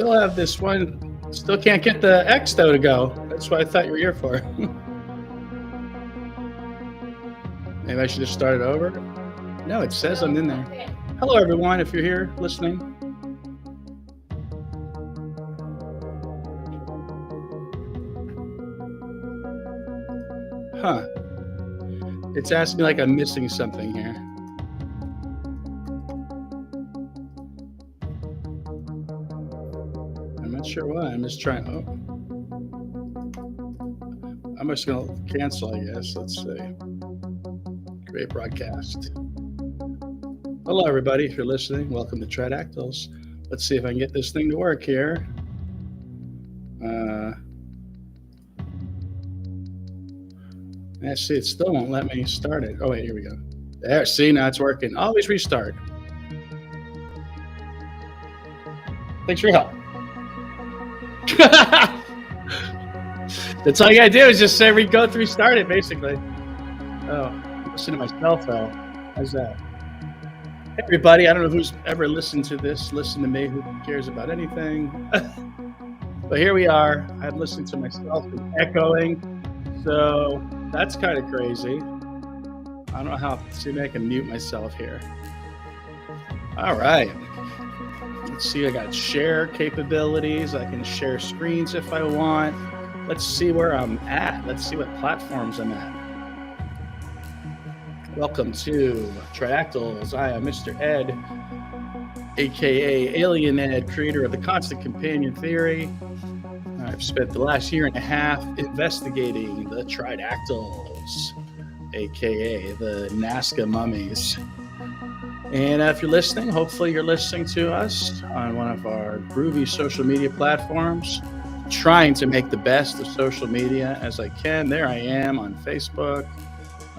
still have this one. Still can't get the X though to go. That's what I thought you were here for. Maybe I should just start it over. No, it says I'm in there. Hello, everyone. If you're here listening. Huh. It's asking me like I'm missing something here. I'm not sure why. I'm just trying. Oh. I'm just going to cancel, I guess. Let's see. Great broadcast. Hello, everybody. If you're listening, welcome to Tridactyls. Let's see if I can get this thing to work here. See, it still won't let me start it. Oh, wait, here we go. There, see, now it's working. Always restart. Thanks for your help. That's all you gotta do is just say go through restart it, basically. Oh, listen to myself, though. How's that? Hey, everybody, I don't know who's ever listened to this. Listen to me, who cares about anything. But here we are. I'm listening to myself and echoing. So that's kind of crazy. I don't know how to see if I can mute myself here. All right. Let's see. I got share capabilities. I can share screens if I want. Let's see where I'm at. Let's see what platforms I'm at. Welcome to Tridactyls. I am Mr. Ed, aka Alien Ed, creator of the Constant Companion Theory. I've spent the last year and a half investigating the Tridactyls, aka the Nazca mummies. And if you're listening, hopefully you're listening to us on one of our groovy social media platforms, trying to make the best of social media as I can. There I am on Facebook.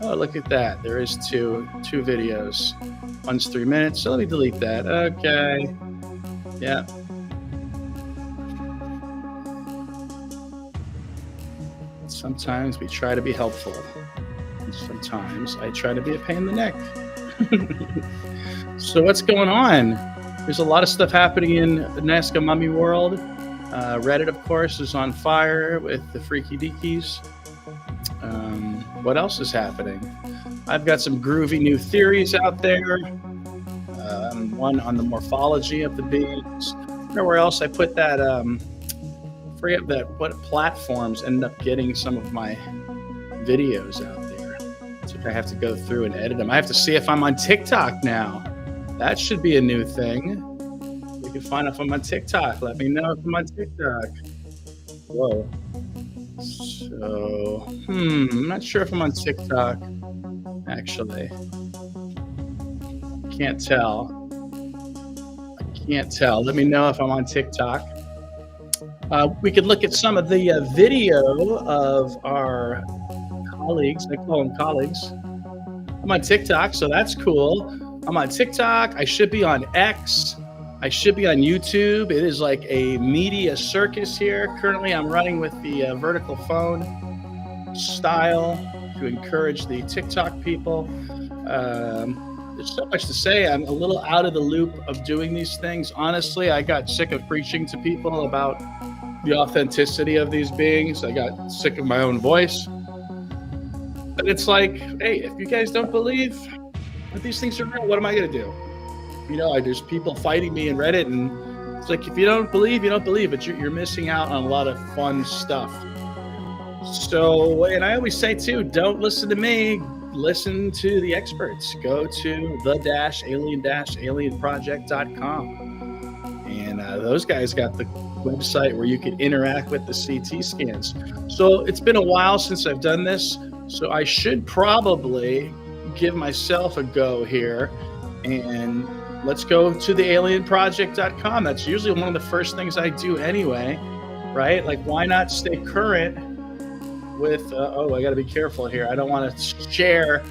Oh, look at that. There is two videos. One's 3 minutes, so let me delete that. Okay. Yeah. Sometimes we try to be helpful. And sometimes I try to be a pain in the neck. So what's going on? There's a lot of stuff happening in the Nazca mummy world. Reddit, of course, is on fire with the freaky deakies. What else is happening? I've got some groovy new theories out there. One on the morphology of the beings. I don't know where else I put that. Forget that what platforms end up getting some of my videos out there. So if I have to go through and edit them, I have to see if I'm on TikTok now. That should be a new thing. You can find out if I'm on TikTok. Let me know if I'm on TikTok. Whoa. So, I'm not sure if I'm on TikTok, actually. Can't tell. I can't tell. Let me know if I'm on TikTok. We could look at some of the video of our colleagues. I call them colleagues. I'm on TikTok, so that's cool. I'm on TikTok. I should be on X. I should be on YouTube. It is like a media circus here. Currently, I'm running with the vertical phone style to encourage the TikTok people. There's so much to say. I'm a little out of the loop of doing these things. Honestly, I got sick of preaching to people about the authenticity of these beings. I got sick of my own voice. But it's like, hey, if you guys don't believe that these things are real, what am I going to do? You know, there's people fighting me in Reddit, and it's like, if you don't believe, you don't believe, but you're missing out on a lot of fun stuff. So, and I always say, too, don't listen to me. Listen to the experts. Go to the-alien-alienproject.com. And those guys got the website where you can interact with the CT scans. So it's been a while since I've done this, so I should probably give myself a go here. And let's go to the-alienproject.com. That's usually one of the first things I do anyway, right? Like, why not stay current with, I got to be careful here. I don't want to share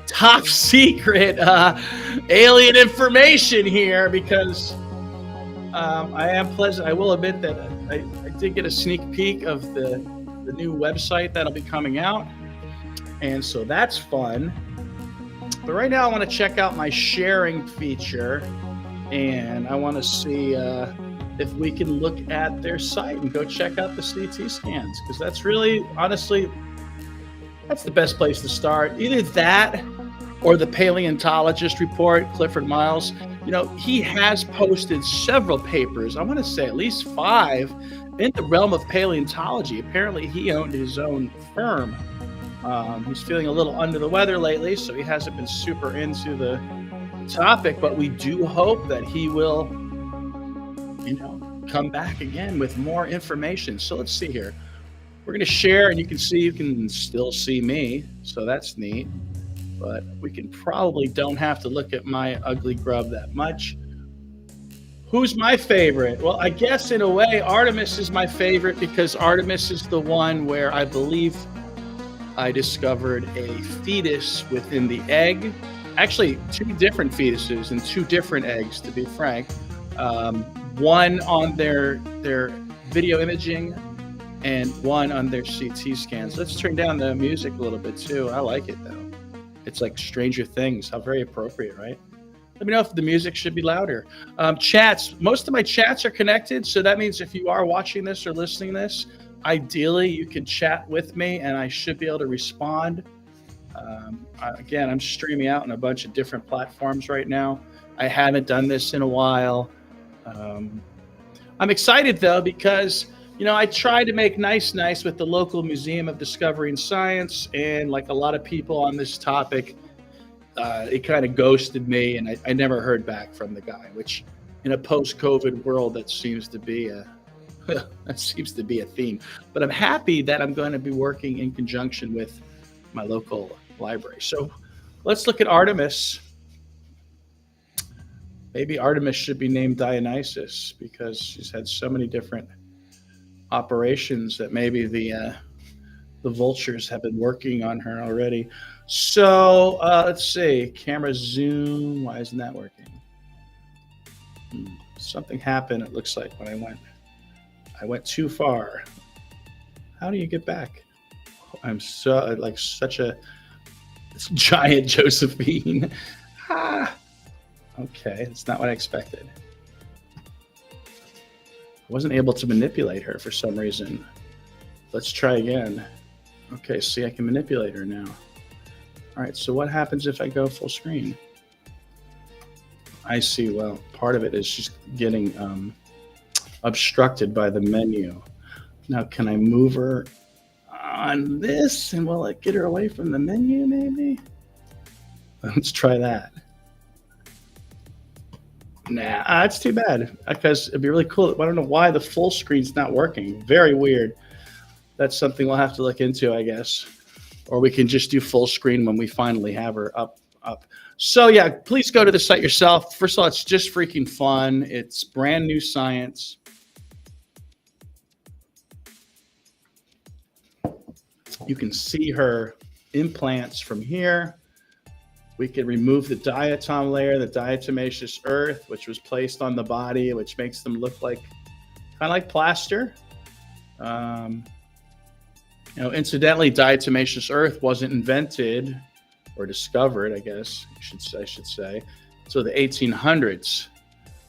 top secret alien information here because I am pleasant. I will admit that I did get a sneak peek of the new website that'll be coming out. And so that's fun. But right now I want to check out my sharing feature, and I want to see if we can look at their site and go check out the CT scans, because that's really, honestly, that's the best place to start. Either that or the paleontologist report, Clifford Miles. He has posted several papers, I want to say at least 5, in the realm of paleontology. Apparently, he owned his own firm. He's feeling a little under the weather lately, so he hasn't been super into the topic, but we do hope that he will, come back again with more information. So let's see here. We're going to share, and you can still see me, so that's neat. But we probably don't have to look at my ugly grub that much. Who's my favorite? Well, I guess in a way, Artemis is my favorite, because Artemis is the one where I believe I discovered a fetus within the egg. Actually, 2 different fetuses and 2 different eggs, to be frank. One on their video imaging and one on their CT scans. Let's turn down the music a little bit too. I like it though. It's like Stranger Things. How very appropriate, right? Let me know if the music should be louder. Chats. Most of my chats are connected, so that means if you are watching this or listening to this, ideally you can chat with me and I should be able to respond. Again, I'm streaming out on a bunch of different platforms right now. I haven't done this in a while. I'm excited though, because I tried to make nice with the local Museum of Discovery and Science, and like a lot of people on this topic, it kind of ghosted me, and I never heard back from the guy, which in a post-COVID world, that seems to be a theme. But I'm happy that I'm going to be working in conjunction with my local library. So let's look at Artemis. Maybe Artemis should be named Dionysus, because she's had so many different operations that maybe the vultures have been working on her already. So let's see, camera zoom. Why isn't that working? Something happened, it looks like, when I went too far. How do you get back? I'm such a giant Josephine. Okay, it's not what I expected. I wasn't able to manipulate her for some reason. Let's try again. Okay, see, I can manipulate her now. All right, so what happens if I go full screen? I see, well, part of it is just getting obstructed by the menu. Now, can I move her on this, and will it get her away from the menu, maybe? Let's try that. Nah, it's too bad, because it'd be really cool. I don't know why the full screen's not working. Very weird. That's something we'll have to look into, I guess. Or we can just do full screen when we finally have her up. So yeah, please go to the site yourself. First of all, it's just freaking fun. It's brand new science. You can see her implants from here. We can remove the diatom layer, the diatomaceous earth, which was placed on the body, which makes them look like kind of like plaster. Incidentally, diatomaceous earth wasn't invented or discovered, I guess I should say, until the 1800s.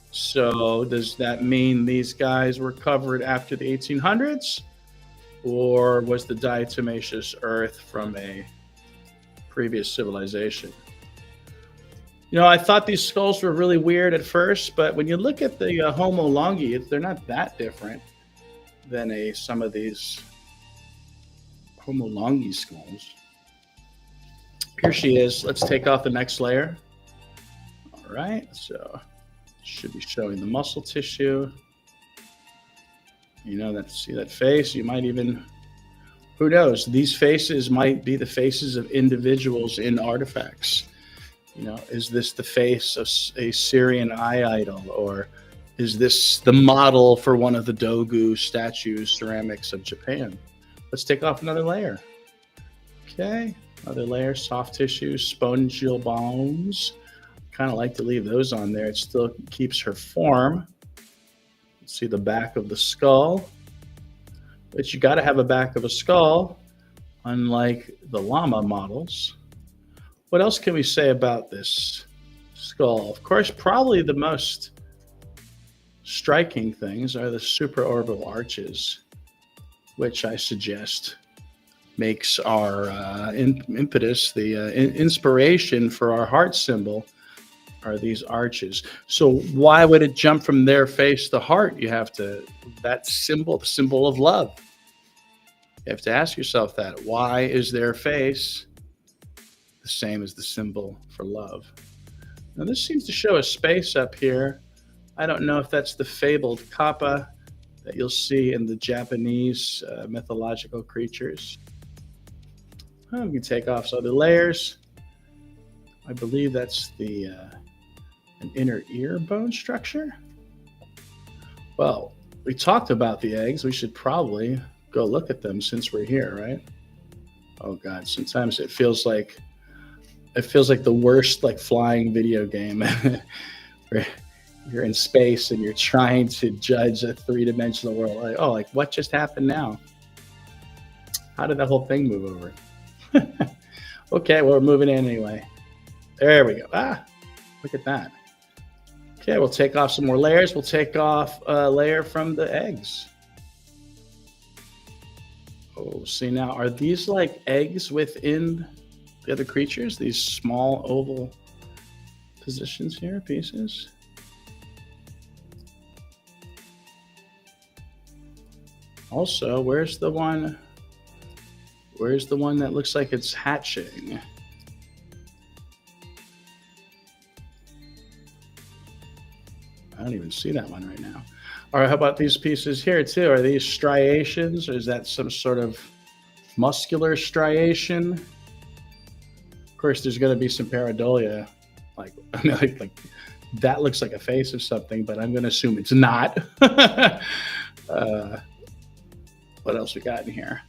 So does that mean these guys were covered after the 1800s? Or was the diatomaceous earth from a previous civilization? I thought these skulls were really weird at first, but when you look at the Homo longi, they're not that different than some of these Homo longi skulls. Here she is. Let's take off the next layer. All right, so should be showing the muscle tissue. See that face? You might even, who knows? These faces might be the faces of individuals in artifacts. Is this the face of a Syrian eye idol, or is this the model for one of the Dogu statues, ceramics of Japan? Let's take off another layer. Okay, another layer, soft tissue, spongial bones. Kind of like to leave those on there. It still keeps her form. See the back of the skull, but you got to have a back of a skull, unlike the llama models. What else can we say about this skull? Of course, probably the most striking things are the supraorbital arches, which I suggest makes our impetus, the inspiration for our heart symbol are these arches. So why would it jump from their face to heart? You have to, that symbol, the symbol of love. You have to ask yourself that. Why is their face the same as the symbol for love? Now this seems to show a space up here. I don't know if that's the fabled kappa that you'll see in the Japanese mythological creatures. We can take off some of the layers. I believe that's the an inner ear bone structure. Well, we talked about the eggs. We should probably go look at them since we're here, right? Oh God, sometimes it feels like the worst like flying video game where you're in space and you're trying to judge a three-dimensional world. Like, oh, like what just happened now? How did that whole thing move over? Okay, well, we're moving in anyway. There we go. Ah, look at that. Okay, we'll take off some more layers. We'll take off a layer from the eggs. Oh, see now, are these like eggs within the other creatures? These small oval positions here, pieces? Also, where's the one that looks like it's hatching? I don't even see that one right now. All right, how about these pieces here too? Are these striations, or is that some sort of muscular striation? Of course, there's going to be some pareidolia, like that looks like a face of something, but I'm going to assume it's not. What else we got in here?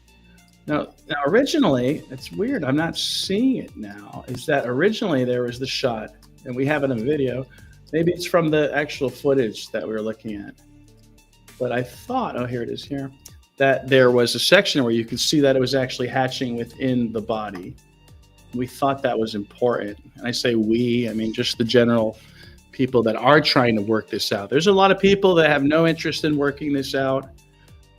Now, originally, it's weird. I'm not seeing it now. Is that originally there was the shot, and we have it in a video. Maybe it's from the actual footage that we were looking at. But I thought, oh, here it is here, that there was a section where you could see that it was actually hatching within the body. We thought that was important. And I say we, I mean just the general people that are trying to work this out. There's a lot of people that have no interest in working this out.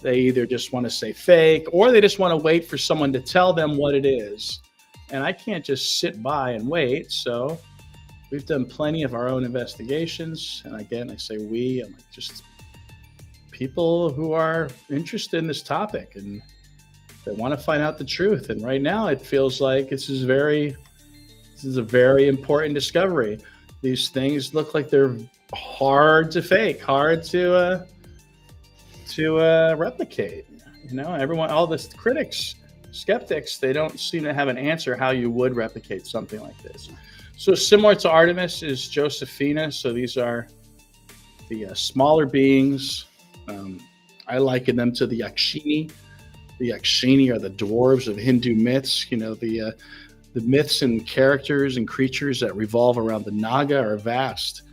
They either just want to say fake, or they just want to wait for someone to tell them what it is. And I can't just sit by and wait. So we've done plenty of our own investigations. And again, I say we, I'm like just people who are interested in this topic and they want to find out the truth. And right now it feels like this is a very important discovery. These things look like they're hard to fake, hard to replicate. You know, everyone, all the critics, skeptics, they don't seem to have an answer how you would replicate something like this. So similar to Artemis is Josephina. So these are the smaller beings. I liken them to the Yakshini. The Yakshini are the dwarves of Hindu myths. You know, the myths and characters and creatures that revolve around the Naga are vast.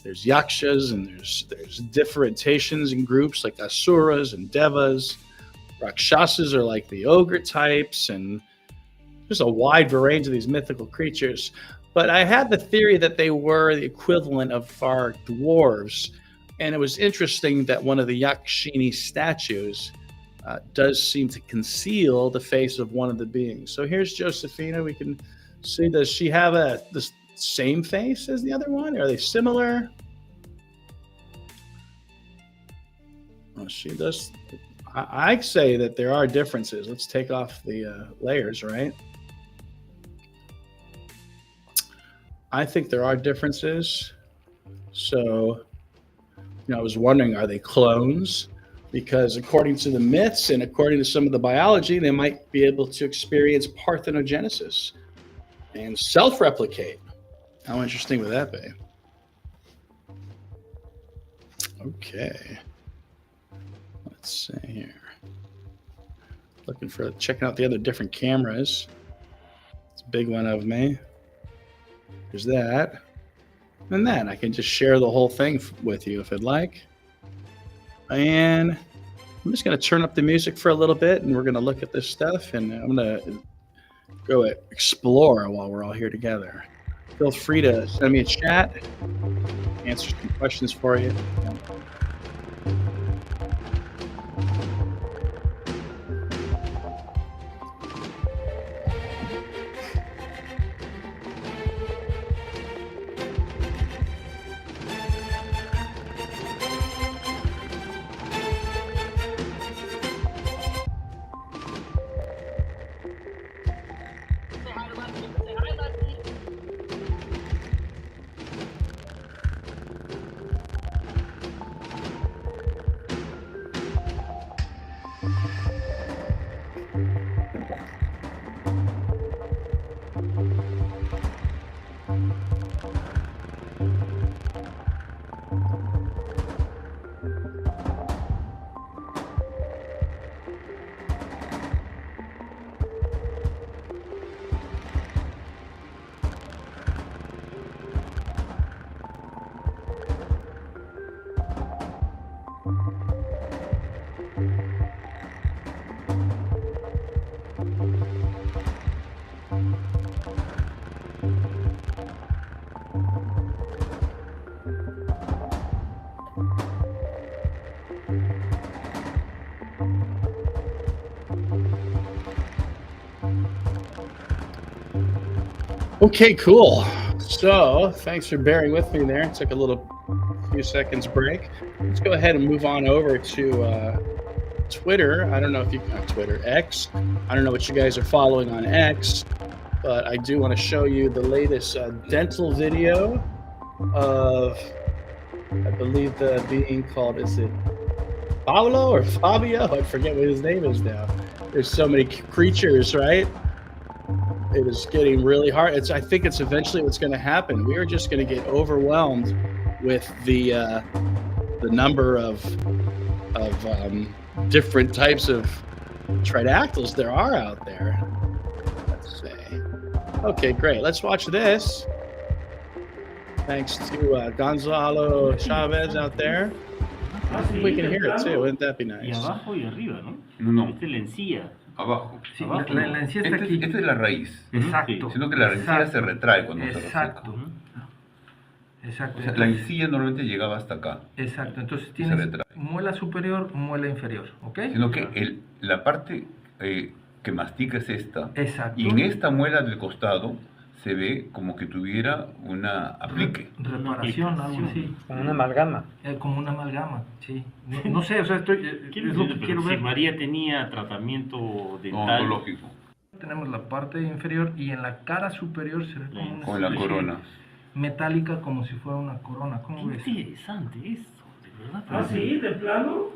There's yakshas and there's differentiations in groups like asuras and devas. Rakshasas are like the ogre types, and there's a wide range of these mythical creatures. But I had the theory that they were the equivalent of our dwarves. And it was interesting that one of the Yakshini statues does seem to conceal the face of one of the beings. So here's Josephina. We can see, does she have the same face as the other one? Are they similar? Well, she does. I say that there are differences. Let's take off the layers, right? I think there are differences. So, you know, I was wondering, are they clones? Because according to the myths and according to some of the biology, they might be able to experience parthenogenesis and self-replicate. How interesting would that be? Okay. Let's see here. Checking out the other different cameras. It's a big one of me. There's that. And then I can just share the whole thing with you if I'd like. And I'm just going to turn up the music for a little bit, and we're going to look at this stuff, and I'm going to go explore while we're all here together. Feel free to send me a chat, answer some questions for you. Okay, cool. So thanks for bearing with me there. Took a few seconds break. Let's go ahead and move on over to Twitter. I don't know if you Twitter X. I don't know what you guys are following on X, but I do want to show you the latest dental video of, I believe, the being called, is it Paolo or Fabio? I forget what his name is now. There's so many creatures, right? It is getting really hard. I think it's eventually what's going to happen. We are just going to get overwhelmed with the number of different types of tridactyls there are out there. Let's see. Okay, great. Let's watch this. Thanks to Gonzalo Chavez out there. We can hear it too. Wouldn't that be nice? Y abajo y arriba, ¿no? No. Esta es la encía. Abajo. Sí, Abajo. la encía está aquí. Esta es la raíz. Exacto. Sino que la encía se retrae cuando se Exacto. reseca. Exacto. O sea, la encía normalmente llegaba hasta acá. Exacto. Entonces Se tienes retrae. muela superior, muela inferior, ¿ok? Sino que la parte que mastica es esta. Exacto. Y en esta muela del costado se ve como que tuviera una aplique. Reparación, algo así. Como una amalgama. Como una amalgama, sí. No sé, o sea, es lo que quiero Si ver. María tenía tratamiento dental. Odontológico. Tenemos la parte inferior y en la cara superior se ve como una Con la especie corona. metálica, como si fuera una corona. Qué ¿Cómo ves? interesante esto, de verdad. Ah, sí, de plano.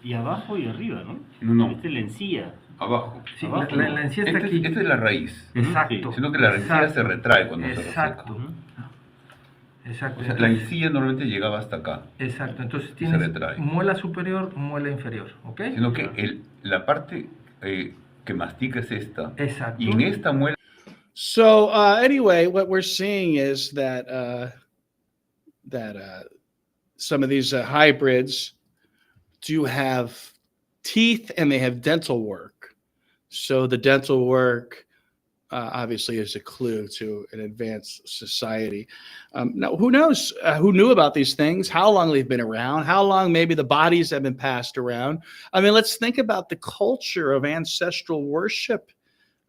Y abajo y arriba, ¿no? No. Esta es la encía. Abajo. Sí, Abajo. la encía está aquí. Esta es la raíz. Exacto. Sino que la encía Exacto. se retrae cuando se Exacto. reseca. Exacto. O sea, la encía normalmente llegaba hasta acá. Exacto. Entonces Se tienes retrae. muela superior, muela inferior, ¿ok? Sino que la parte que mastica es esta. Exacto. Y en esta muela. So anyway, what we're seeing is that some of these hybrids do have teeth and they have dental work. So the dental work obviously is a clue to an advanced society. Now, who knows who knew about these things, how long they've been around, how long maybe the bodies have been passed around. I mean, let's think about the culture of ancestral worship,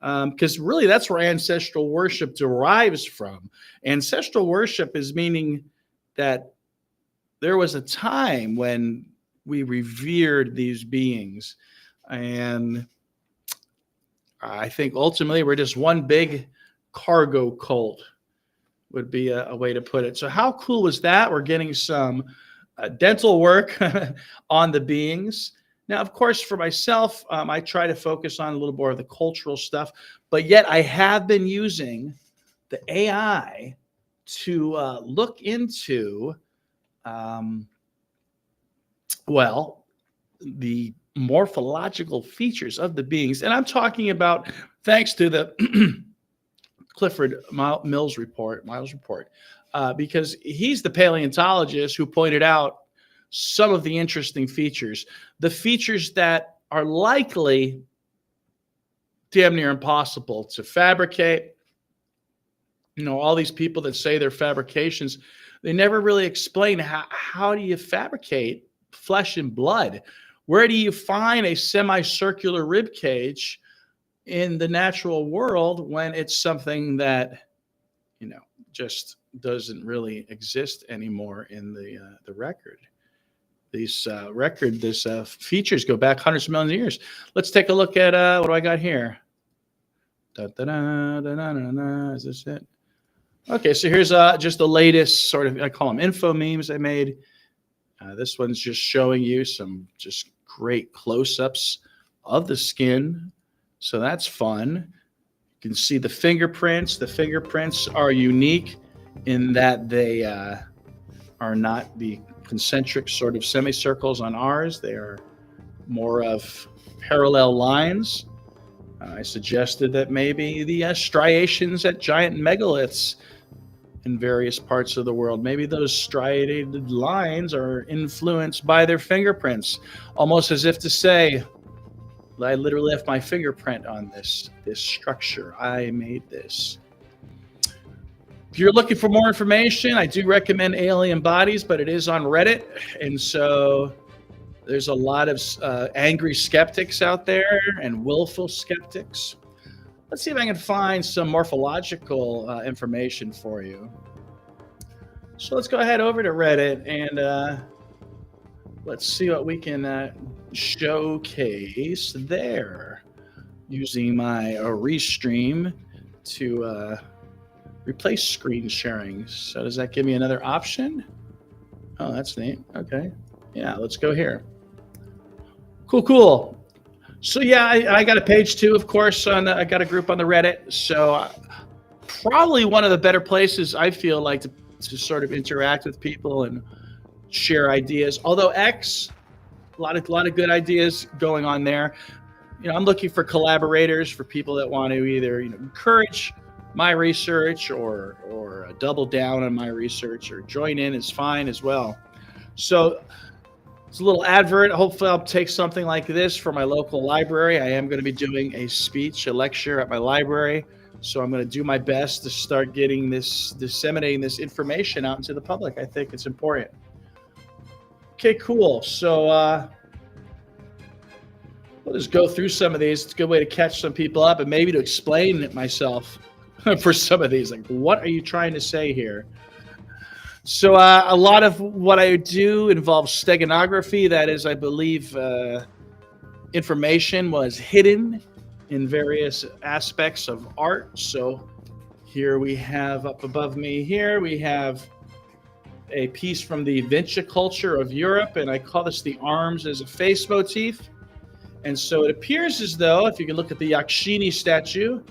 because really that's where ancestral worship derives from. Ancestral worship is meaning that there was a time when we revered these beings, and I think ultimately we're just one big cargo cult would be a way to put it. So how cool was that? We're getting some dental work on the beings. Now, of course, for myself, I try to focus on a little more of the cultural stuff, but yet I have been using the AI to look into, the morphological features of the beings. And I'm talking about, thanks to the Clifford Miles report, because he's the paleontologist who pointed out some of the interesting features, the features that are likely damn near impossible to fabricate. You know, all these people that say they're fabrications, they never really explain how do you fabricate flesh and blood? Where do you find a semicircular rib cage in the natural world when it's something that, you know, just doesn't really exist anymore in the record? These features go back hundreds of millions of years. Let's take a look at what do I got here? Is this it? Okay, so here's just the latest sort of, I call them info memes I made. This one's just showing you some just great close-ups of the skin. So that's fun. You can see the fingerprints. The fingerprints are unique in that they are not the concentric sort of semicircles on ours. They are more of parallel lines. I suggested that maybe the striations at giant megaliths in various parts of the world, maybe those striated lines are influenced by their fingerprints, almost as if to say, I literally left my fingerprint on this structure. I made this. If you're looking for more information, I do recommend Alien Bodies, but it is on Reddit. And so there's a lot of angry skeptics out there and willful skeptics. Let's see if I can find some morphological information for you. So let's go ahead over to Reddit and let's see what we can showcase there using my Restream to replace screen sharing. So does that give me another option? Oh, that's neat. Okay. Yeah, let's go here. Cool. So yeah, I got a page too, of course. I got a group on the Reddit. So probably one of the better places I feel like to sort of interact with people and share ideas. Although X, a lot of good ideas going on there. I'm looking for collaborators, for people that want to either encourage my research or double down on my research or join in is fine as well. So it's a little advert. Hopefully I'll take something like this for my local library. I am going to be doing a lecture at my library. So I'm going to do my best to start disseminating this information out into the public. I think it's important. Okay, cool. So we'll just go through some of these. It's a good way to catch some people up and maybe to explain it myself for some of these. Like, what are you trying to say here? So a lot of what I do involves steganography. That is, I believe, information was hidden in various aspects of art. So here we have, up above me here, we have a piece from the Vinci culture of Europe, and I call this the arms as a face motif. And so it appears as though, if you can look at the Yakshini statue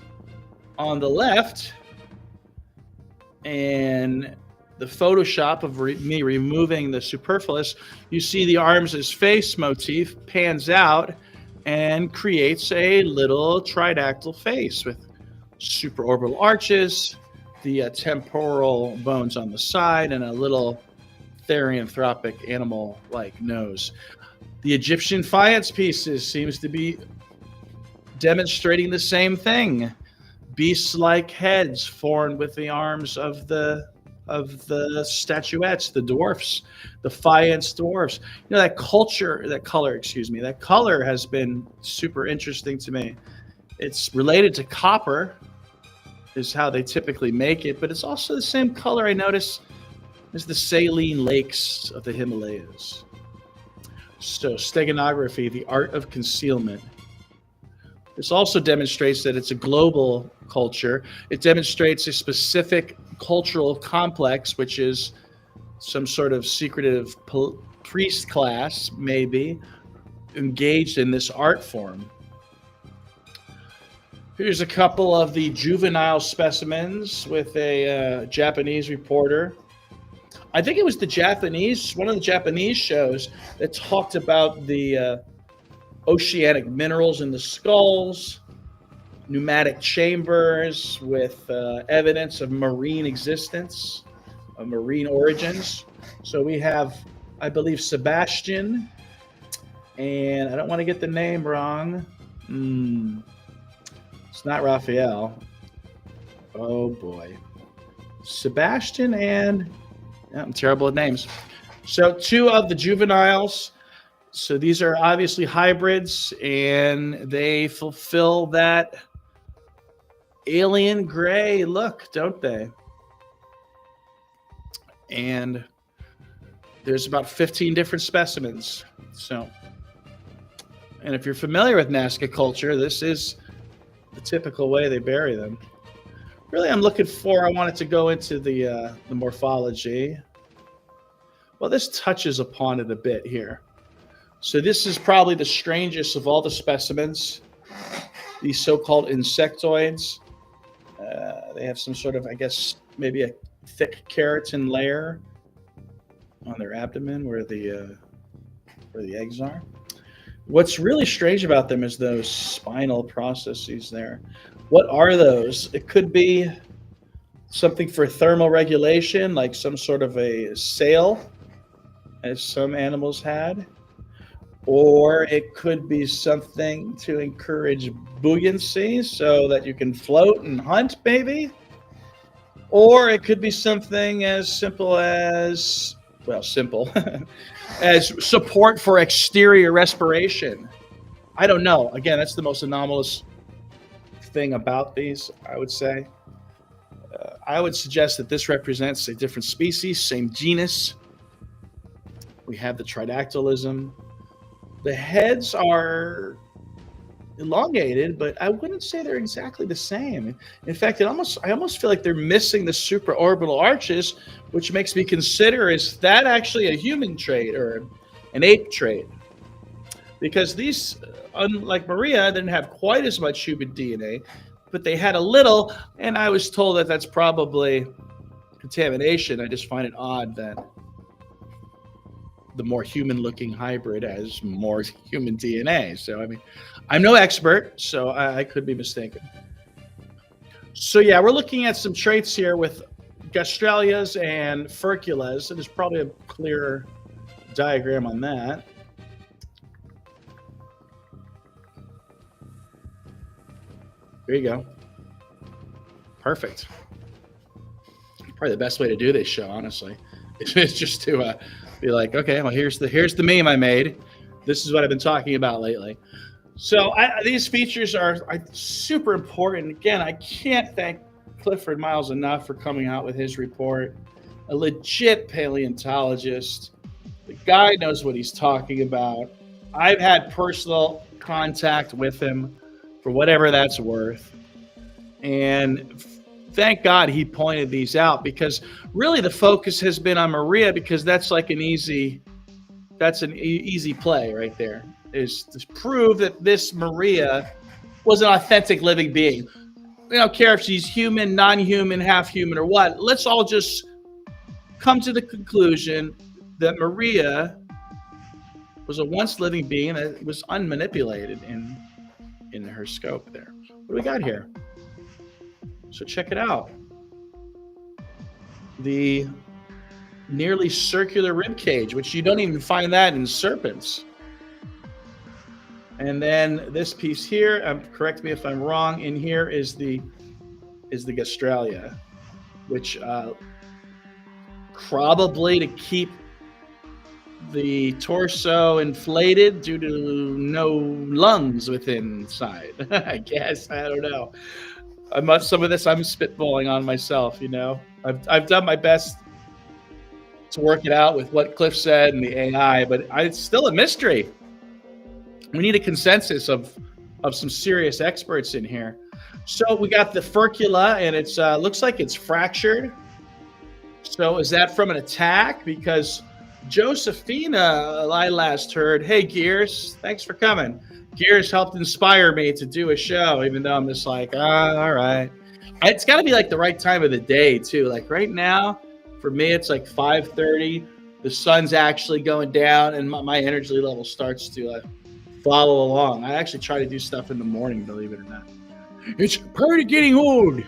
on the left, and the Photoshop of me removing the superfluous, you see the arms as face motif pans out and creates a little tridactyl face with supraorbital arches, the temporal bones on the side, and a little therianthropic animal-like nose. The Egyptian faience pieces seems to be demonstrating the same thing. Beast-like heads formed with the arms of the statuettes, the dwarfs, the faience dwarfs. That color has been super interesting to me. It's related to copper, is how they typically make it, but it's also the same color I notice as the saline lakes of the Himalayas. So steganography, the art of concealment. This also demonstrates that it's a global culture. It demonstrates a specific cultural complex, which is some sort of secretive priest class, maybe, engaged in this art form. Here's a couple of the juvenile specimens with a Japanese reporter. I think it was one of the Japanese shows that talked about the oceanic minerals in the skulls, pneumatic chambers with evidence of marine existence, of marine origins. So we have, I believe, Sebastian, and I don't want to get the name wrong. It's not Raphael. Oh boy. Sebastian and I'm terrible at names. So two of the juveniles. So these are obviously hybrids, and they fulfill that alien gray look, don't they? And there's about 15 different specimens. So, and if you're familiar with Nazca culture, this is the typical way they bury them. Really, I wanted to go into the morphology. Well, this touches upon it a bit here. So this is probably the strangest of all the specimens, these so-called insectoids. They have some sort of, I guess, maybe a thick keratin layer on their abdomen where the eggs are. What's really strange about them is those spinal processes there. What are those? It could be something for thermal regulation, like some sort of a sail, as some animals had. Or it could be something to encourage buoyancy so that you can float and hunt, maybe. Or it could be something as simple as, as support for exterior respiration. I don't know. Again, that's the most anomalous thing about these, I would say. I would suggest that this represents a different species, same genus. We have the tridactylism. The heads are elongated, but I wouldn't say they're exactly the same. In fact, I almost feel like they're missing the supraorbital arches, which makes me consider, is that actually a human trait or an ape trait? Because these, unlike Maria, didn't have quite as much human DNA, but they had a little, and I was told that that's probably contamination. I just find it odd that the more human-looking hybrid has more human DNA. So, I mean, I'm no expert, so I could be mistaken. So, yeah, we're looking at some traits here with gastralias and furculas. So there's probably a clearer diagram on that. There you go. Perfect. Probably the best way to do this show, honestly, is just to be like, okay, well, here's the meme I made. This is what I've been talking about lately. So these features are super important. Again, I can't thank Clifford Miles enough for coming out with his report. A legit paleontologist. The guy knows what he's talking about. I've had personal contact with him for whatever that's worth. And thank God he pointed these out, because really the focus has been on Maria, because that's like an easy play right there, is to prove that this Maria was an authentic living being. We don't care if she's human, non-human, half human, or what. Let's all just come to the conclusion that Maria was a once living being that was unmanipulated in her scope there. What do we got here? So check it out. The nearly circular rib cage, which you don't even find that in serpents. And then this piece here, correct me if I'm wrong, in here is the gastralia, which probably to keep the torso inflated due to no lungs within inside. I guess, I don't know. Some of this I'm spitballing on myself, you know. I've done my best to work it out with what Cliff said and the AI, but it's still a mystery. We need a consensus of some serious experts in here. So we got the furcula, and it's looks like it's fractured. So is that from an attack? Because Josephina, I last heard, hey, Gears, thanks for coming. Gears helped inspire me to do a show, even though I'm just like, all right. It's got to be like the right time of the day, too. Like right now, for me, it's like 5:30. The sun's actually going down, and my energy level starts to follow along. I actually try to do stuff in the morning, believe it or not. It's part of getting old.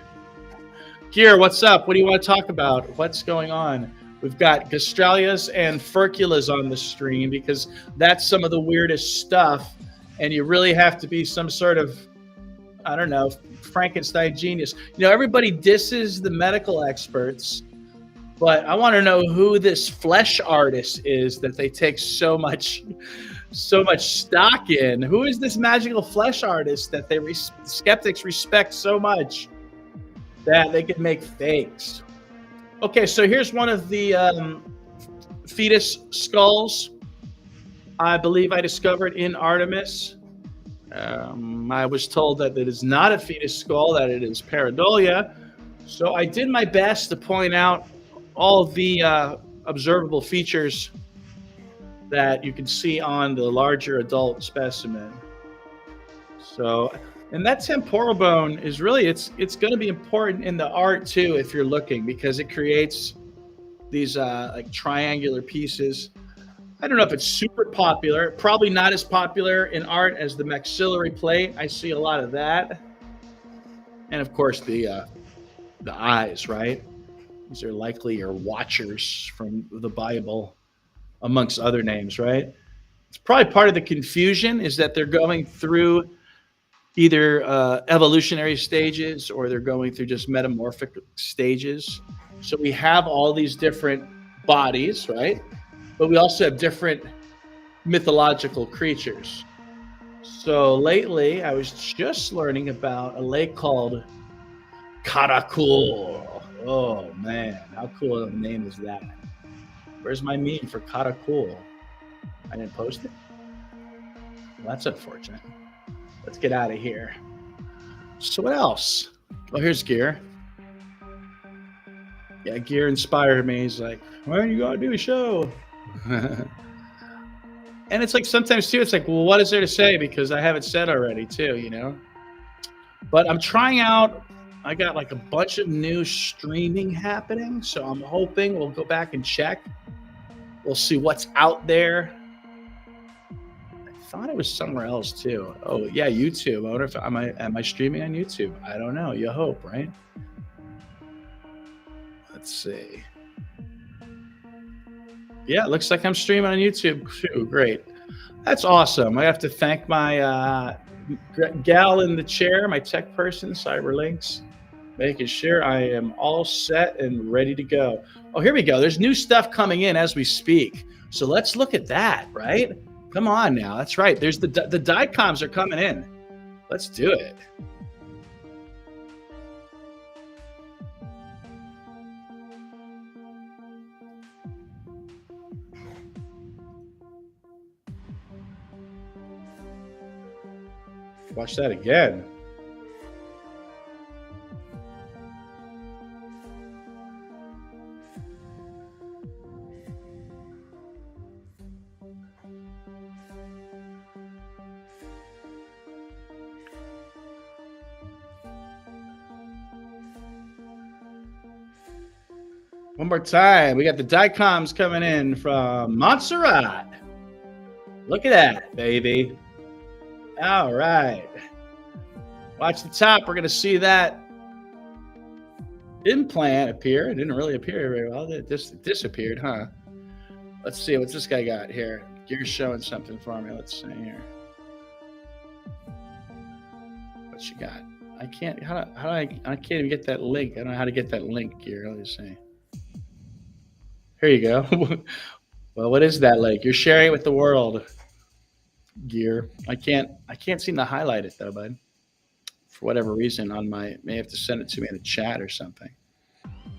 Gear, what's up? What do you want to talk about? What's going on? We've got gastralias and furculas on the stream, because that's some of the weirdest stuff. And you really have to be some sort of, I don't know, Frankenstein genius. You know, everybody disses the medical experts, but I want to know who this flesh artist is that they take so much stock in. Who is this magical flesh artist that skeptics respect so much that they can make fakes? Okay, so here's one of the fetus skulls. I believe I discovered in Artemis. I was told that it is not a fetus skull, that it is pareidolia. So I did my best to point out all of the observable features that you can see on the larger adult specimen. So, and that temporal bone is really, it's going to be important in the art too, if you're looking, because it creates these like triangular pieces. I don't know if it's super popular, probably not as popular in art as the maxillary plate. I see a lot of that. And of course the eyes, right? These are likely your watchers from the Bible, amongst other names, right? It's probably part of the confusion is that they're going through either evolutionary stages or they're going through just metamorphic stages. So we have all these different bodies, right? But we also have different mythological creatures. So lately, I was just learning about a lake called Caracol. Oh man, how cool of a name is that? Where's my meme for Caracol? I didn't post it? Well, that's unfortunate. Let's get out of here. So what else? Oh, here's Gear. Yeah, Gear inspired me. He's like, "Why you gotta do a show?" And it's like sometimes too, it's like, well, what is there to say? Because I have it said already too, you know? But I'm trying out, I got like a bunch of new streaming happening. So I'm hoping we'll go back and check. We'll see what's out there. I thought it was somewhere else too. Oh yeah, YouTube. I wonder if am I streaming on YouTube? I don't know. You hope, right? Let's see. Yeah, it looks like I'm streaming on YouTube too. Great. That's awesome. I have to thank my gal in the chair, my tech person, Cyberlinks, making sure I am all set and ready to go. Oh, here we go. There's new stuff coming in as we speak. So let's look at that, right? Come on now. That's right. There's the DICOMs are coming in. Let's do it. Watch that again. One more time. We got the DICOMs coming in from Montserrat. Look at that, baby. All right. Watch the top. We're going to see that implant appear. It didn't really appear very well. It just disappeared, huh? Let's see. What's this guy got here? You're showing something for me. Let's see here. What you got? I can't. I can't even get that link. I don't know how to get that link here. Let me see. Here you go. Well, what is that link? You're sharing it with the world. Gear. I can't seem to highlight it though, bud. For whatever reason, may have to send it to me in a chat or something.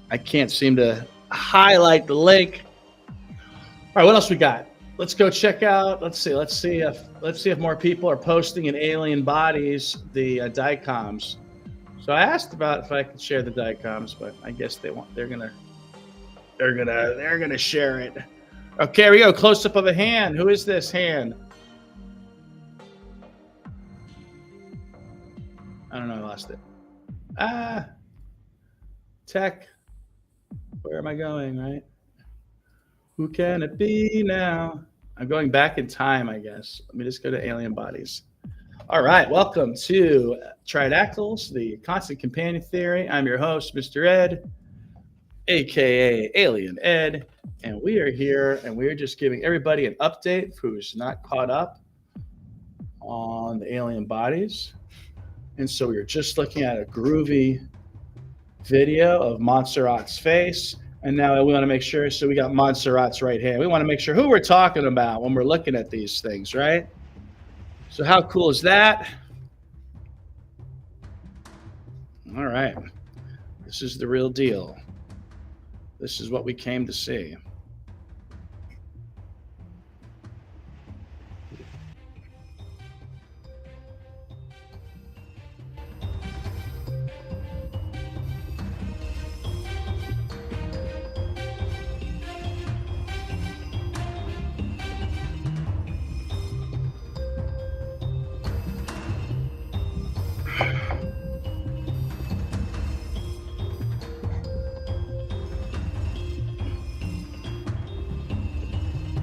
I can't seem to highlight the link. All right, what else we got? Let's go check out. Let's see if more people are posting in alien bodies the DICOMs. So I asked about if I could share the DICOMs, but I guess they want. They're gonna share it. Okay, here we go. Close up of a hand. Who is this hand? I don't know. I lost it. Tech. Where am I going, right? Who can it be now? I'm going back in time, I guess. Let me just go to alien bodies. All right. Welcome to Tridactyls, the constant companion theory. I'm your host, Mr. Ed, a.k.a. Alien Ed. And we are here, and we're just giving everybody an update who's not caught up on the alien bodies. And so we were just looking at a groovy video of Montserrat's face. And now we want to make sure, so we got Montserrat's right hand. We want to make sure who we're talking about when we're looking at these things, right? So how cool is that? All right. This is the real deal. This is what we came to see.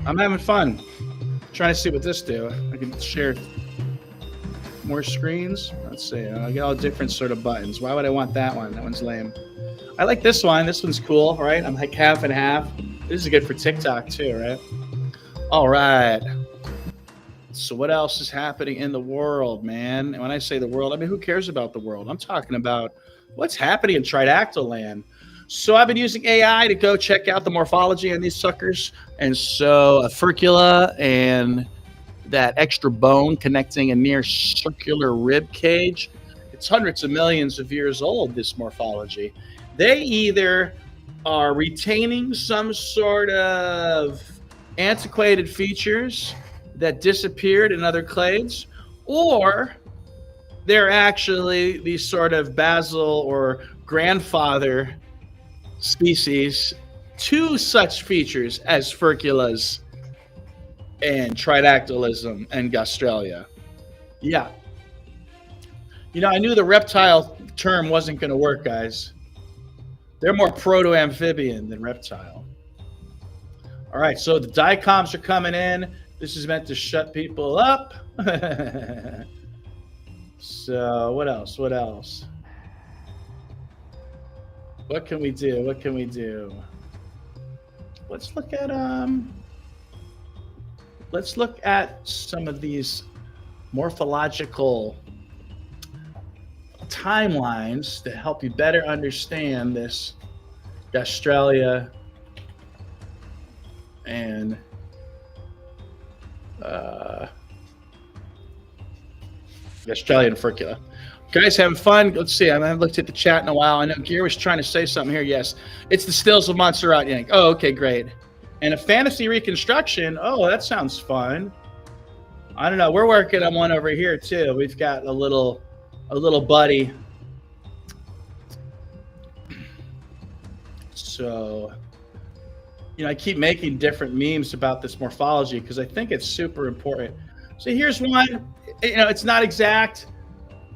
I'm having fun. Trying to see what this do. I can share more screens. Let's see. I get all different sort of buttons. Why would I want that one? That one's lame. I like this one. This one's cool, right? I'm like half and half. This is good for TikTok too, right? All right. So what else is happening in the world, man? And when I say the world, I mean, who cares about the world? I'm talking about what's happening in Tridactyl land. So I've been using AI to go check out the morphology on these suckers. And so Furcula and that extra bone connecting a near circular rib cage. It's hundreds of millions of years old, this morphology. They either are retaining some sort of antiquated features that disappeared in other clades, or they're actually these sort of basal or grandfather species to such features as furculas and tridactylism and gastralia. Yeah. You know, I knew the reptile term wasn't going to work, guys. They're more proto-amphibian than reptile. All right, so the dicoms are coming in. This is meant to shut people up. So what else? What else? What can we do? What can we do? Let's look at some of these morphological timelines to help you better understand this Gastralia and Gastralia and Furcula. Guys, having fun? Let's see. I haven't looked at the chat in a while. I know Gear was trying to say something here. Yes, it's the stills of Montserrat Yank. Oh, okay, great. And a fantasy reconstruction. Oh, that sounds fun. I don't know. We're working on one over here too. We've got a little buddy. So, you know, I keep making different memes about this morphology because I think it's super important. So here's one. You know, it's not exact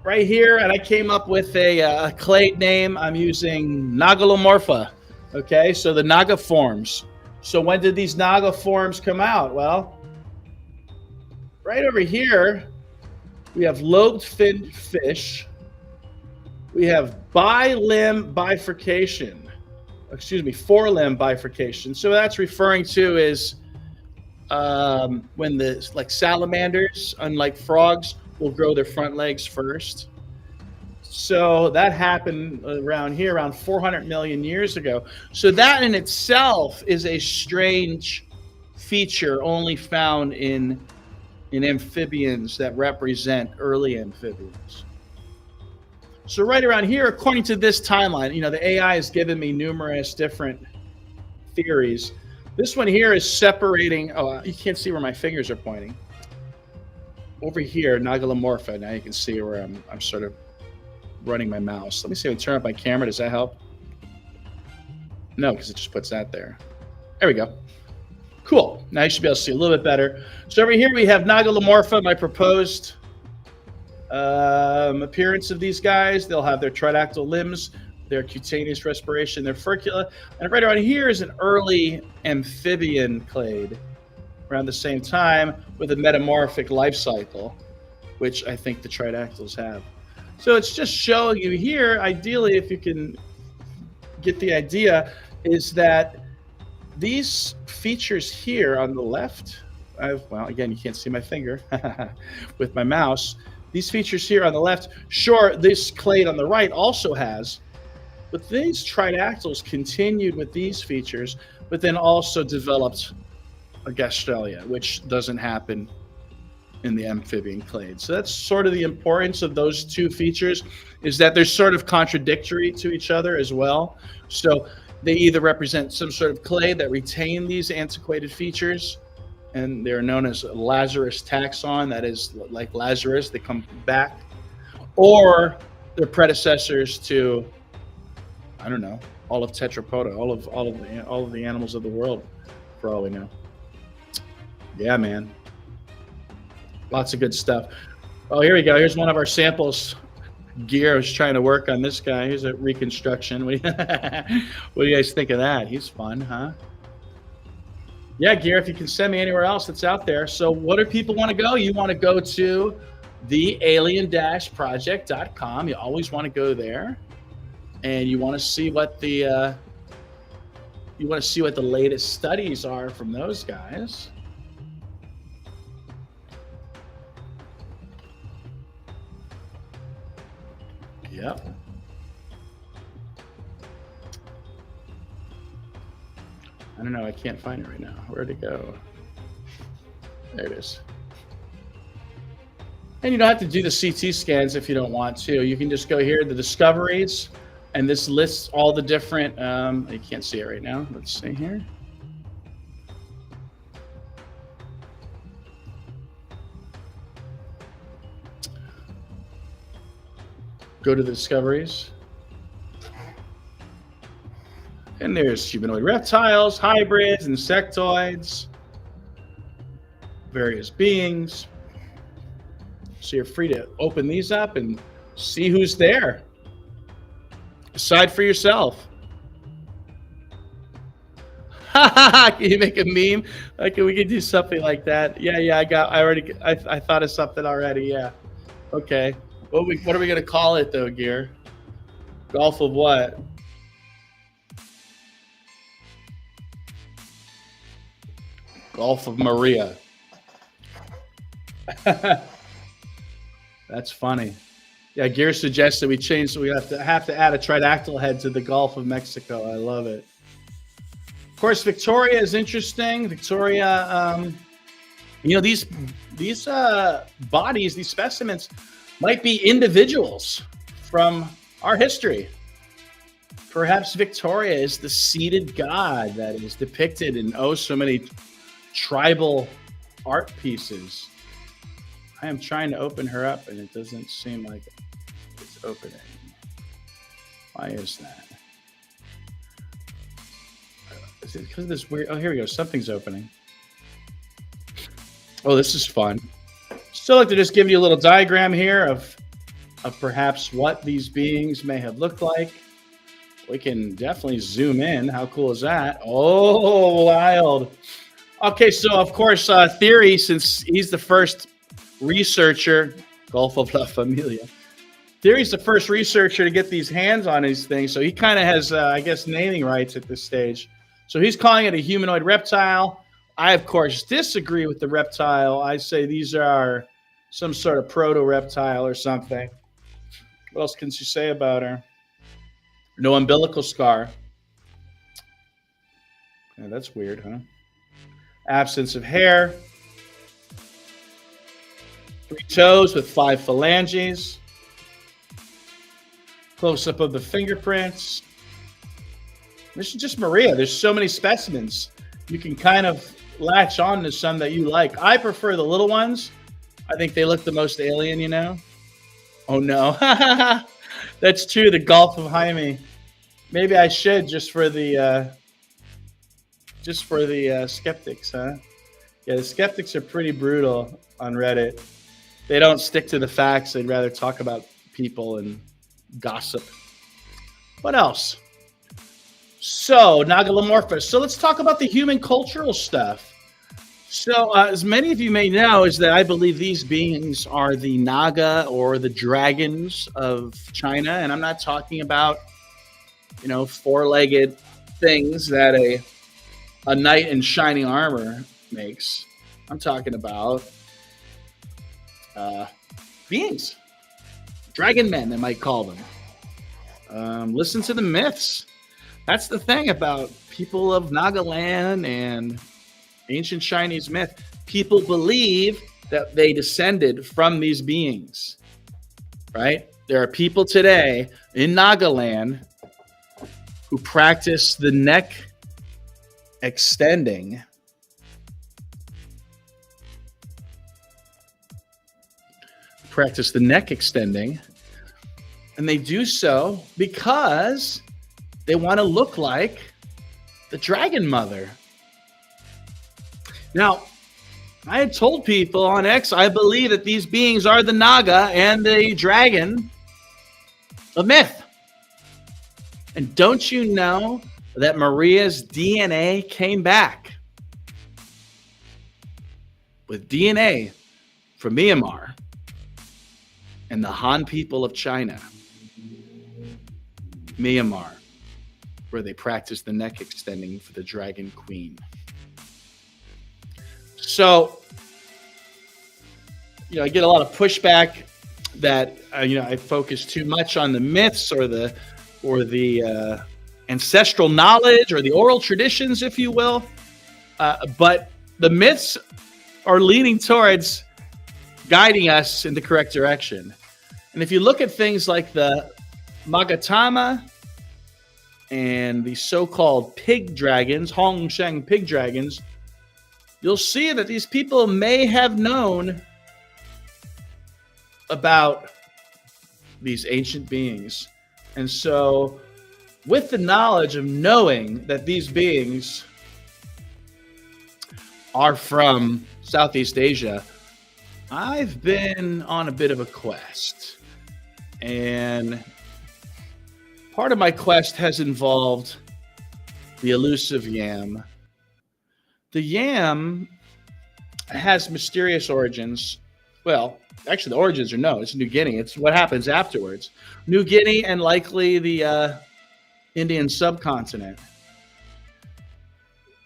right here, and I came up with a clade name. I'm using Nagalomorpha. Okay, so the Naga forms. So when did these Naga forms come out? Well, right over here, we have lobed fin fish. We have bilimb bifurcation. Excuse me, forelimb bifurcation. So that's referring to is when the like salamanders, unlike frogs, will grow their front legs first. So that happened around here, around 400 million years ago. So that in itself is a strange feature only found in amphibians that represent early amphibians. So right around here, according to this timeline, you know, the AI has given me numerous different theories. This one here is separating. Oh, you can't see where my fingers are pointing. Over here, Nagalomorpha. Now you can see where I'm sort of running my mouse. Let me see if I turn up my camera. Does that help? No, because it just puts that there. There we go. Cool. Now you should be able to see a little bit better. So over here we have Nagalomorpha, my proposed appearance of these guys. They'll have their tridactyl limbs, their cutaneous respiration, their furcula. And right around here is an early amphibian clade around the same time with a metamorphic life cycle, which I think the tridactyls have. So it's just showing you here, ideally, if you can get the idea, is that these features here on the left, well, again, you can't see my finger with my mouse. These features here on the left, sure, this clade on the right also has, but these tridactyls continued with these features, but then also developed a gastralia, which doesn't happen in the amphibian clade. So that's sort of the importance of those two features, is that they're sort of contradictory to each other as well. So they either represent some sort of clade that retain these antiquated features, and they're known as Lazarus taxon, that is like Lazarus, they come back, or they're predecessors to, I don't know, all of Tetrapoda, all of the animals of the world, for all we know. Yeah, man. Lots of good stuff. Oh, here we go. Here's one of our samples. Gear was trying to work on this guy. Here's a reconstruction. What do you guys think of that? He's fun, huh? Yeah, Gear, if you can send me anywhere else that's out there. So what do people want to go? You want to go to the alien-project.com. You always want to go there. And you want to see what the latest studies are from those guys. Yep. I don't know. I can't find it right now. Where'd it go? There it is. And you don't have to do the CT scans if you don't want to. You can just go here to discoveries, and this lists all the different, you can't see it right now. Let's see here. Go to the discoveries. And there's humanoid reptiles, hybrids, insectoids, various beings. So you're free to open these up and see who's there. Decide for yourself. Can you make a meme? Like, we could do something like that. Yeah, I thought of something already. Yeah. Okay. What are we gonna call it though, Gear? Golf of what? Golf of Maria. That's funny. Yeah, Gear suggests that we change, so we have to add a tridactyl head to the Gulf of Mexico. I love it. Of course, Victoria is interesting. Victoria, these bodies, these specimens, might be individuals from our history. Perhaps Victoria is the seated god that is depicted in so many tribal art pieces. I am trying to open her up, and it doesn't seem like it's opening. Why is that? Is it because of this weird? Oh, here we go. Something's opening. Oh, this is fun. Still like to just give you a little diagram here of perhaps what these beings may have looked like. We can definitely zoom in. How cool is that? Oh, wild. Okay, so of course, Theory, since he's the first researcher, Gulf of La Familia. Theory's the first researcher to get these hands on these things, so he kind of has, I guess, naming rights at this stage. So he's calling it a humanoid reptile. I, of course, disagree with the reptile. I say these are some sort of proto-reptile or something. What else can you say about her? No umbilical scar. Yeah, that's weird, huh? Absence of hair. 3 toes with 5 phalanges. Close-up of the fingerprints. This is just Maria. There's so many specimens. You can kind of latch on to some that you like. I prefer the little ones. I think they look the most alien, you know? Oh, no. That's true, the Gulf of Jaime. Maybe I should just for the skeptics, huh? Yeah, the skeptics are pretty brutal on Reddit. They don't stick to the facts. They'd rather talk about people and gossip. What else? So, Nagalamorphous. So let's talk about the human cultural stuff. So, as many of you may know, is that I believe these beings are the Naga or the dragons of China. And I'm not talking about, 4-legged things that a knight in shining armor makes. I'm talking about beings. Dragon men, they might call them. Listen to the myths. That's the thing about people of Nagaland and ancient Chinese myth. People believe that they descended from these beings, right? There are people today in Nagaland who practice the neck extending. And they do so because they want to look like the Dragon Mother. Now, I had told people on X, I believe that these beings are the Naga and the dragon of myth. And don't you know that Maria's DNA came back with DNA from Myanmar and the Han people of China, Myanmar, where they practice the neck extending for the Dragon Queen. So, I get a lot of pushback that I focus too much on the myths or the ancestral knowledge or the oral traditions, if you will. But the myths are leaning towards guiding us in the correct direction. And if you look at things like the Magatama and the so-called pig dragons, Hongsheng pig dragons, you'll see that these people may have known about these ancient beings. And so, with the knowledge of knowing that these beings are from Southeast Asia, I've been on a bit of a quest. And part of my quest has involved the elusive yam. The yam has mysterious origins. Well, actually, the origins are no, it's New Guinea. It's what happens afterwards. New Guinea and likely the Indian subcontinent.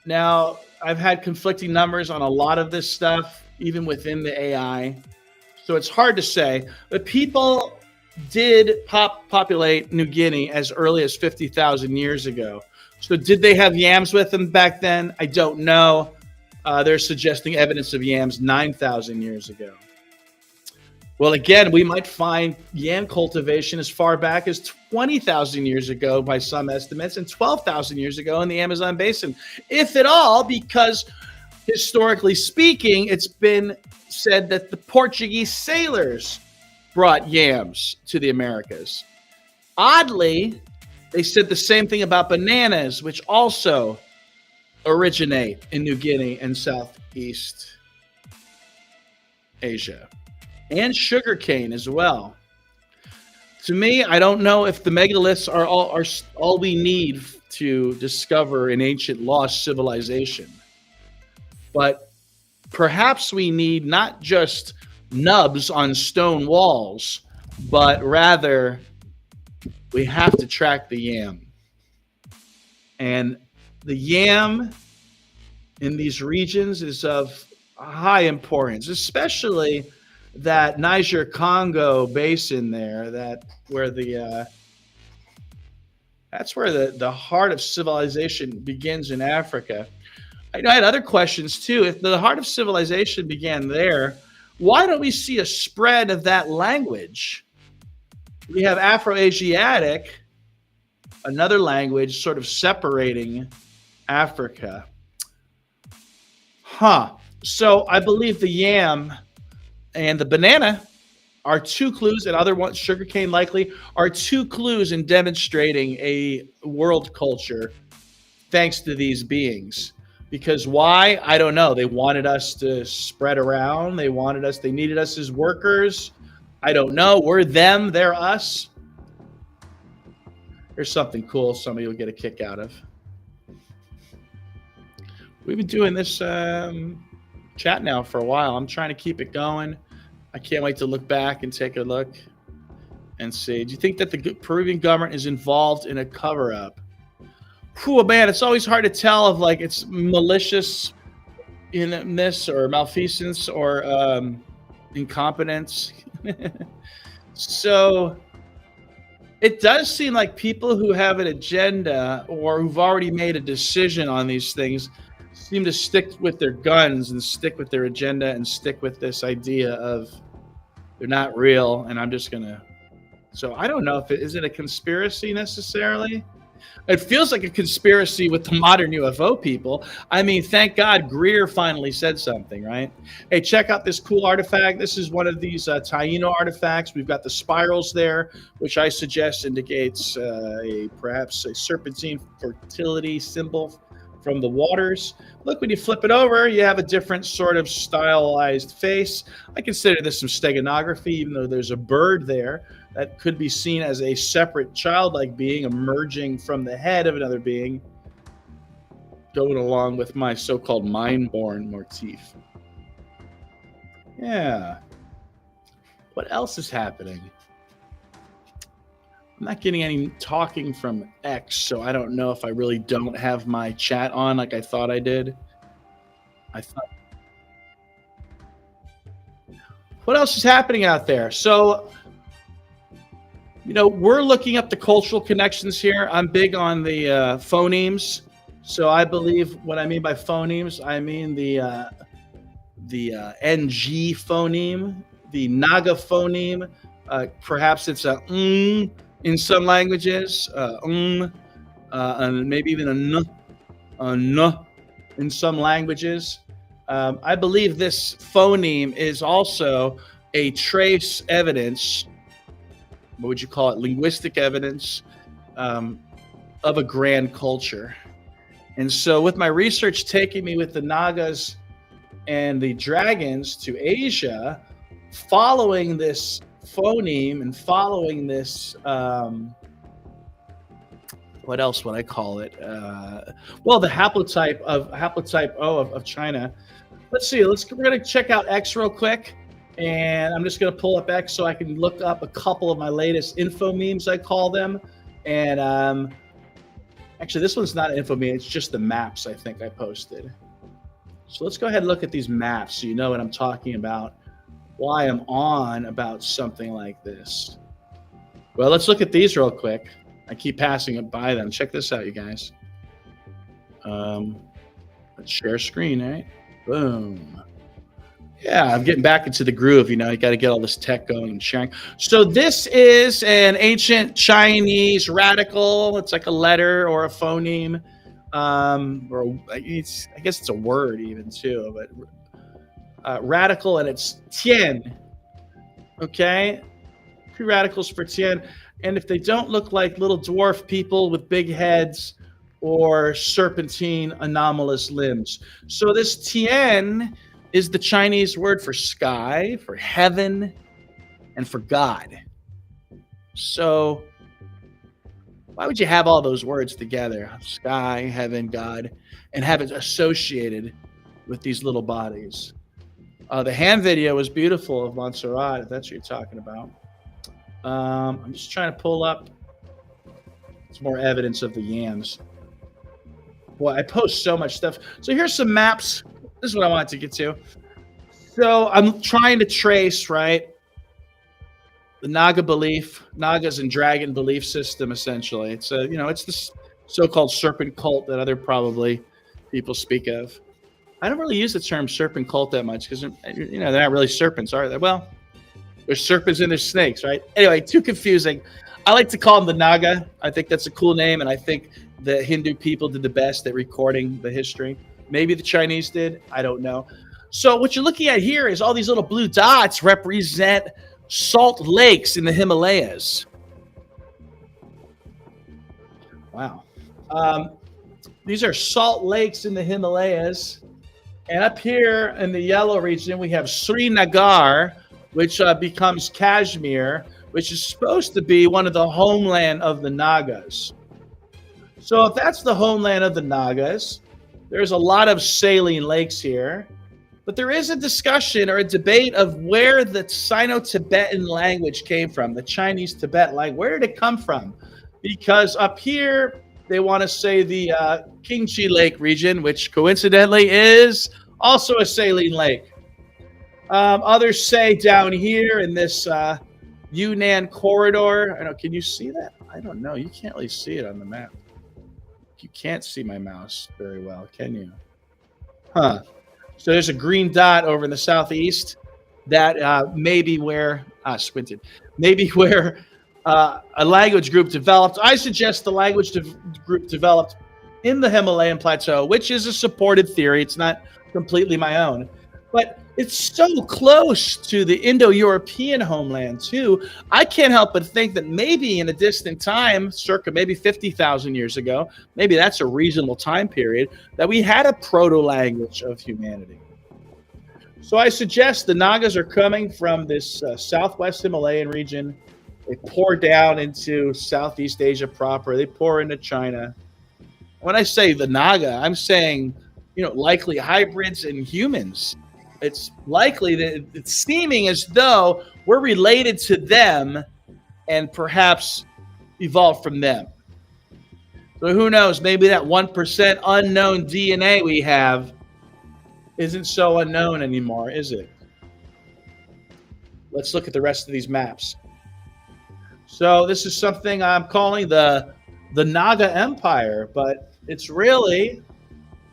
Now, I've had conflicting numbers on a lot of this stuff, even within the AI. So it's hard to say. But people did populate New Guinea as early as 50,000 years ago. So did they have yams with them back then? I don't know. They're suggesting evidence of yams 9,000 years ago. Well, again, we might find yam cultivation as far back as 20,000 years ago by some estimates and 12,000 years ago in the Amazon basin, if at all, because historically speaking, it's been said that the Portuguese sailors brought yams to the Americas. Oddly, they said the same thing about bananas, which also originate in New Guinea and Southeast Asia. And sugarcane as well. To me, I don't know if the megaliths are all we need to discover an ancient lost civilization. But perhaps we need not just nubs on stone walls, but rather we have to track the yam. And the yam in these regions is of high importance, especially that Niger-Congo basin there, that's where the heart of civilization begins in Africa. I had other questions too. If the heart of civilization began there, why don't we see a spread of that language? We have Afro-Asiatic, another language sort of separating Africa. So I believe the yam and the banana are two clues, and other ones, sugarcane likely, are two clues in demonstrating a world culture thanks to these beings. Because why? I don't know. They wanted us to spread around. They needed us as workers. I don't know. We're them, they're us. Here's something cool somebody will get a kick out of. We've been doing this chat now for a while. I'm trying to keep it going. I can't wait to look back and take a look and see. Do you think that the Peruvian government is involved in a cover-up? Oh man, it's always hard to tell if like it's malicious in this or malfeasance or incompetence. So it does seem like people who have an agenda or who've already made a decision on these things seem to stick with their guns and stick with their agenda and stick with this idea of they're not real and I'm just gonna. So I don't know if is it a conspiracy necessarily. It feels like a conspiracy with the modern UFO people. I mean, thank God Greer finally said something, right? Hey, check out this cool artifact. This is one of these Taino artifacts. We've got the spirals there, which I suggest indicates perhaps a serpentine fertility symbol from the waters. Look, when you flip it over, you have a different sort of stylized face. I consider this some steganography, even though there's a bird there that could be seen as a separate childlike being emerging from the head of another being, going along with my so-called mind-born motif. Yeah. What else is happening? I'm not getting any talking from X, so I don't know if I really don't have my chat on like I thought I did. What else is happening out there? So, you know, we're looking up the cultural connections here. I'm big on the phonemes. So I believe what I mean by phonemes, I mean the NG phoneme the Naga phoneme. Perhaps it's a in some languages, and maybe even a n in some languages. I believe this phoneme is also a trace evidence. What would you call it? Linguistic evidence of a grand culture. And so, with my research taking me with the Nagas and the dragons to Asia, following this phoneme and following this, what else would I call it? Well, the haplotype O of China. Let's see. We're going to check out X real quick. And I'm just going to pull up X so I can look up a couple of my latest info memes, I call them. And actually, this one's not an info meme. It's just the maps I think I posted. So let's go ahead and look at these maps so you know what I'm talking about, why I'm on about something like this. Well, let's look at these real quick. I keep passing it by them. Check this out, you guys. Let's share screen, right? Boom. Yeah, I'm getting back into the groove. You know, you got to get all this tech going and sharing. So this is an ancient Chinese radical. It's like a letter or a phoneme, or I guess it's a word even too. But radical, and it's Tian. Okay, 2 radicals for Tian. And if they don't look like little dwarf people with big heads or serpentine anomalous limbs, so this Tian is the Chinese word for sky, for heaven, and for God. So why would you have all those words together? Sky, heaven, God, and have it associated with these little bodies? The hand video was beautiful of Montserrat, if that's what you're talking about. I'm just trying to pull up some more evidence of the yams. Boy, I post so much stuff. So here's some maps. This is what I wanted to get to. So I'm trying to trace, right, the Naga belief, Nagas and dragon belief system, essentially. It's it's this so-called serpent cult that other probably people speak of. I don't really use the term serpent cult that much because, they're not really serpents, are they? Well, there's serpents and there's snakes, right? Anyway, too confusing. I like to call them the Naga. I think that's a cool name, and I think the Hindu people did the best at recording the history. Maybe the Chinese did. I don't know. So what you're looking at here is all these little blue dots represent salt lakes in the Himalayas. Wow. These are salt lakes in the Himalayas. And up here in the yellow region, we have Srinagar, which becomes Kashmir, which is supposed to be one of the homeland of the Nagas. So if that's the homeland of the Nagas, there's a lot of saline lakes here, but there is a discussion or a debate of where the Sino-Tibetan language came from, the Chinese Tibet language. Where did it come from? Because up here, they want to say the Qingqi Lake region, which coincidentally is also a saline lake. Others say down here in this Yunnan corridor. I don't know, can you see that? I don't know. You can't really see it on the map. You can't see my mouse very well, can you? Huh. So there's a green dot over in the southeast that may be where squinted. Maybe where a language group developed. I suggest the language group developed in the Himalayan plateau, which is a supported theory. It's not completely my own, but it's so close to the Indo-European homeland too. I can't help but think that maybe in a distant time, circa maybe 50,000 years ago, maybe that's a reasonable time period, that we had a proto-language of humanity. So I suggest the Nagas are coming from this southwest Himalayan region. They pour down into Southeast Asia proper. They pour into China. When I say the Naga, I'm saying, likely hybrids and humans. It's likely that it's seeming as though we're related to them and perhaps evolved from them. So who knows? Maybe that 1% unknown DNA we have isn't so unknown anymore, is it? Let's look at the rest of these maps. So this is something I'm calling the Naga Empire, but it's really,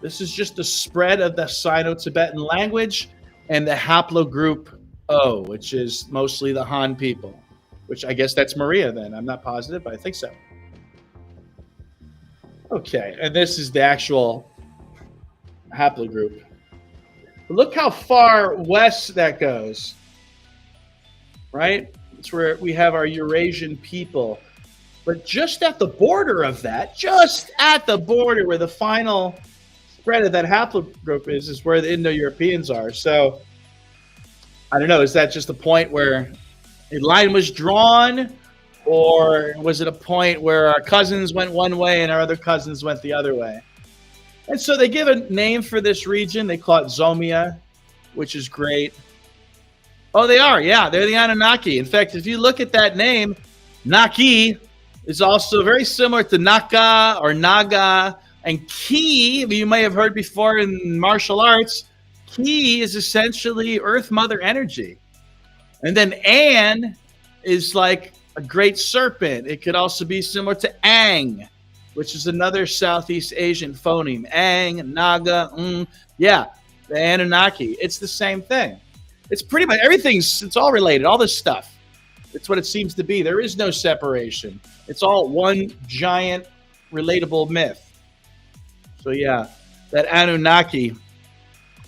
this is just the spread of the Sino-Tibetan language and the haplogroup O, which is mostly the Han people, which I guess that's Maria then. I'm not positive, but I think so. Okay, and this is the actual haplogroup. Look how far west that goes, right? It's where we have our Eurasian people. But just at the border of that, just at the border where the final spread of that haplogroup is where the Indo-Europeans are. So, I don't know, is that just a point where a line was drawn? Or was it a point where our cousins went one way and our other cousins went the other way? And so they give a name for this region. They call it Zomia, which is great. Oh, they are. Yeah, they're the Anunnaki. In fact, if you look at that name, Naki is also very similar to Naka or Naga. And Ki, you may have heard before in martial arts, Ki is essentially Earth Mother energy. And then An is like a great serpent. It could also be similar to Ang, which is another Southeast Asian phoneme. Ang, Naga, yeah, the Anunnaki. It's the same thing. It's pretty much it's all related, all this stuff. It's what it seems to be. There is no separation. It's all one giant relatable myth. So yeah, that Anunnaki,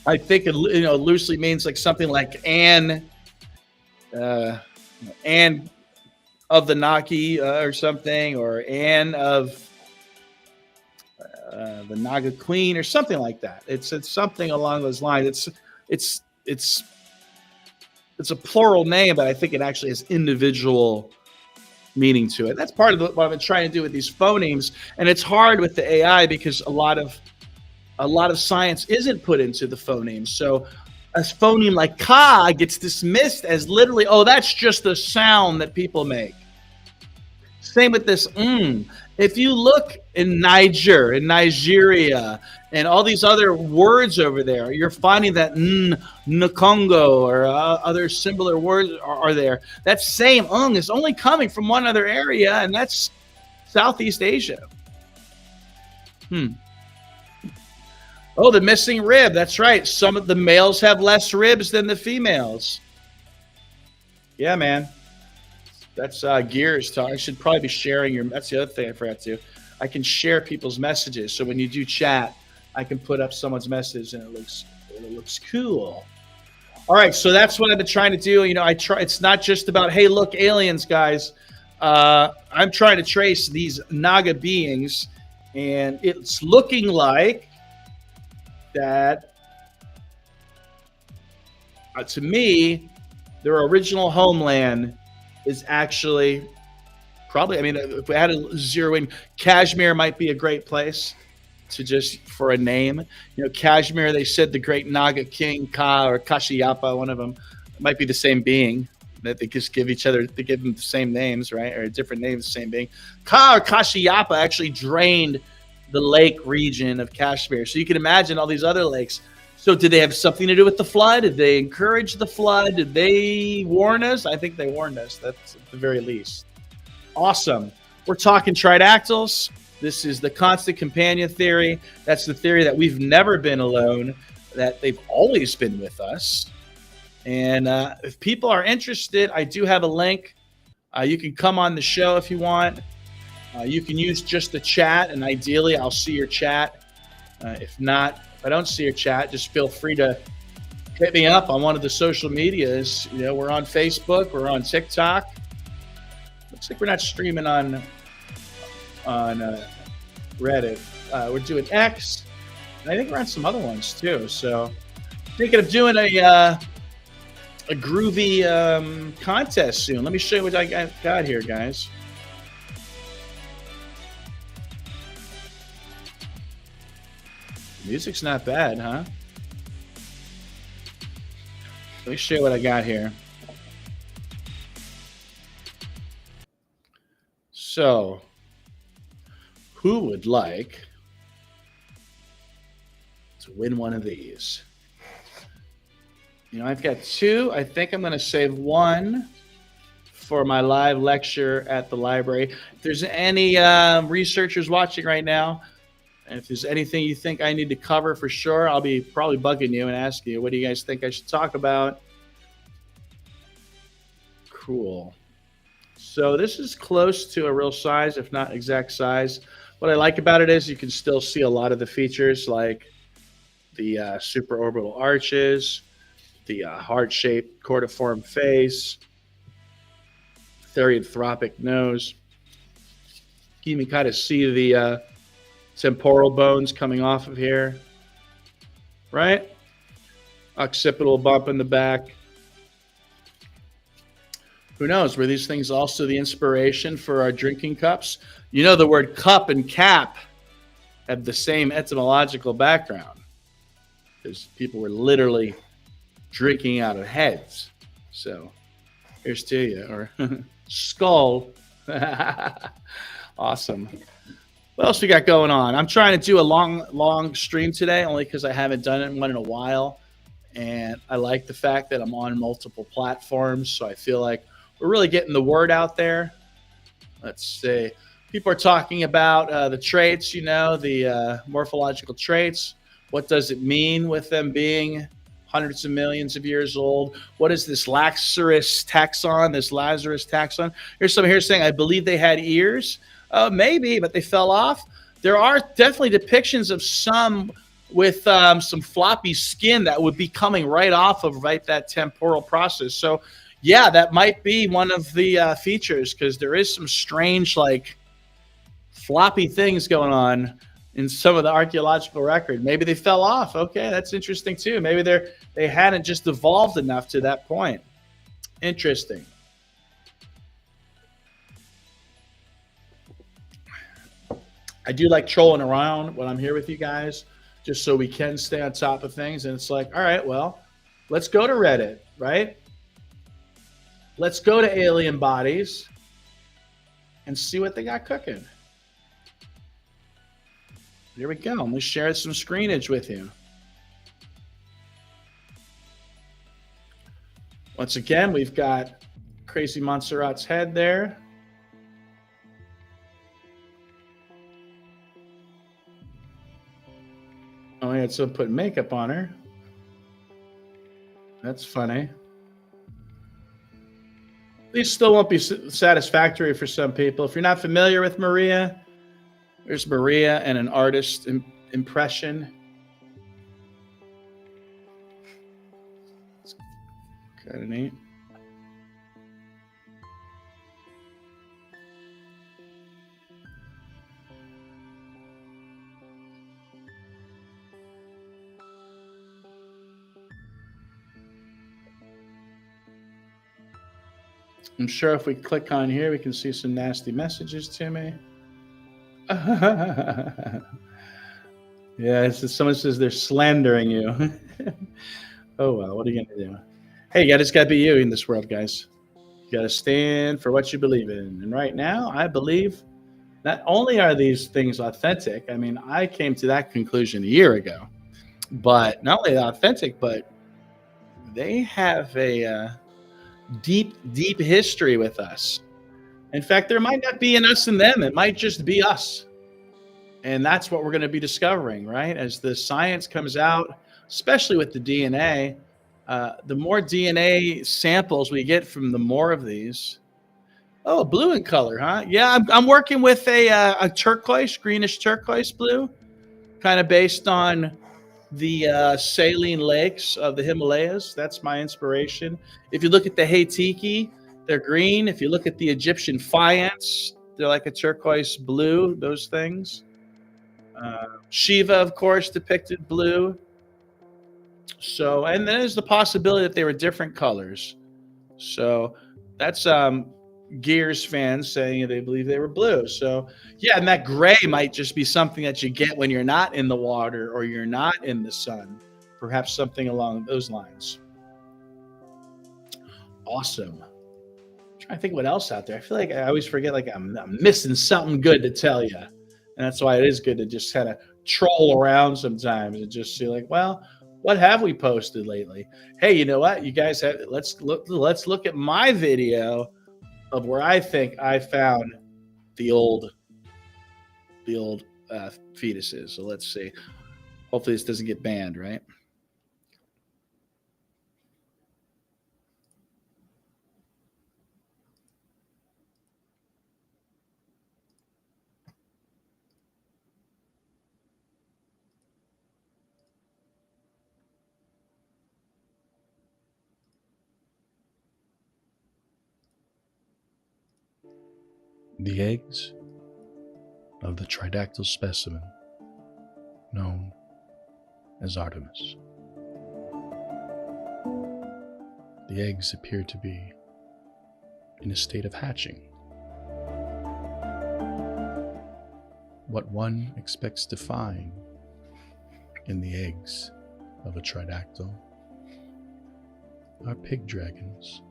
I think it loosely means like something like An of the Naki or something, or An of the Naga Queen or something like that. It's something along those lines. It's a plural name, but I think it actually has individual meaning to it. That's part of what I've been trying to do with these phonemes, and it's hard with the AI because a lot of science isn't put into the phonemes. So a phoneme like ka gets dismissed as literally, oh, that's just a sound that people make. Same with this If you look in Niger, in Nigeria, and all these other words over there, you're finding that Nkongo or other similar words are there. That same is only coming from one other area, and that's Southeast Asia. Oh, the missing rib. That's right. Some of the males have less ribs than the females. Yeah, man. That's Gears talk. I should probably be sharing your. That's the other thing I forgot to. I can share people's messages. So when you do chat, I can put up someone's message and it looks cool. All right, so that's what I've been trying to do. I try. It's not just about, hey, look, aliens, guys. I'm trying to trace these Naga beings, and it's looking like that. To me, their original homeland is actually probably, if we had to zero in, Kashmir might be a great place to just for a name. Kashmir, they said the great Naga king, Ka or Kashyapa, one of them, might be the same being, that they just give them the same names, right? Or different names, the same being. Ka or Kashyapa actually drained the lake region of Kashmir. So you can imagine all these other lakes. So did they have something to do with the flood? Did they encourage the flood? Did they warn us? I think they warned us. That's at the very least. Awesome. We're talking tridactyls. This is the constant companion theory. That's the theory that we've never been alone, that they've always been with us. And if people are interested, I do have a link. You can come on the show if you want. You can use just the chat, and ideally I'll see your chat. If not, if I don't see your chat, just feel free to hit me up on one of the social medias. We're on Facebook, we're on TikTok. Looks like we're not streaming on Reddit. We're doing X, and I think we're on some other ones too. So, thinking of doing a groovy contest soon. Let me show you what I got here, guys. Music's not bad, huh? Let me show you what I got here. So, who would like to win one of these? I've got two. I think I'm going to save one for my live lecture at the library. If there's any researchers watching right now, and if there's anything you think I need to cover for sure, I'll be probably bugging you and asking you, what do you guys think I should talk about? Cool. So this is close to a real size, if not exact size. What I like about it is you can still see a lot of the features like the supraorbital arches, the heart-shaped cordiform face, therianthropic nose. You can kind of see the temporal bones coming off of here, right? Occipital bump in the back. Who knows? Were these things also the inspiration for our drinking cups? You know, the word cup and cap have the same etymological background, because people were literally drinking out of heads. So here's to you. Or skull. Awesome. What else we got going on? I'm trying to do a long stream today, only because I haven't done one in a while. And I like the fact that I'm on multiple platforms, so I feel like we're really getting the word out there. Let's see. People are talking about the traits, the morphological traits. What does it mean with them being hundreds of millions of years old? What is this Lazarus taxon? Here's someone here saying, I believe they had ears. Maybe, but they fell off. There are definitely depictions of some with some floppy skin that would be coming right off of that temporal process. So, yeah, that might be one of the features, because there is some strange, floppy things going on in some of the archaeological record. Maybe they fell off. Okay, that's interesting too. Maybe they hadn't just evolved enough to that point. Interesting. I do like trolling around when I'm here with you guys, just so we can stay on top of things. And it's like, all right, well, let's go to Reddit, right? Let's go to alien bodies and see what they got cooking. There we go. I'm going to share some screenage with you. Once again, we've got Crazy Montserrat's head there. Oh, I had someone put makeup on her. That's funny. These still won't be satisfactory for some people. If you're not familiar with Maria, there's Maria and an artist impression. It's kind of neat. I'm sure if we click on here, we can see some nasty messages to me. Yeah, someone says they're slandering you. Oh, well, what are you going to do? Hey, you just got to be you in this world, guys. You got to stand for what you believe in. And right now, I believe not only are these things authentic, I mean, I came to that conclusion a year ago, but not only authentic, but they have a deep history with us. In fact, there might not be an us and them. It might just be us. And that's what we're going to be discovering, right? As the science comes out, especially with the DNA, the more DNA samples we get from the more of these. Oh, blue in color, huh? Yeah, I'm working with a turquoise, greenish turquoise blue, kind of based on the saline lakes of the Himalayas. That's my inspiration. If you look at the Haitiki, they're green. If you look at the Egyptian faience, they're like a turquoise blue, those things. Shiva, of course, depicted blue. So, and there's the possibility that they were different colors. So that's Gears fans saying they believe they were blue. So yeah, and that gray might just be something that you get when you're not in the water or you're not in the sun. Perhaps something along those lines. Awesome. I'm trying to think what else out there. I feel like I always forget, like I'm missing something good to tell you. And that's why it is good to just kind of troll around sometimes and just see, like, well, what have we posted lately? Hey, you know what? You guys have, let's look at my video of where I think I found the old fetuses. So let's see. Hopefully this doesn't get banned, right? The eggs of the tridactyl specimen known as Artemis. The eggs appear to be in a state of hatching. What one expects to find in the eggs of a tridactyl are pig dragons.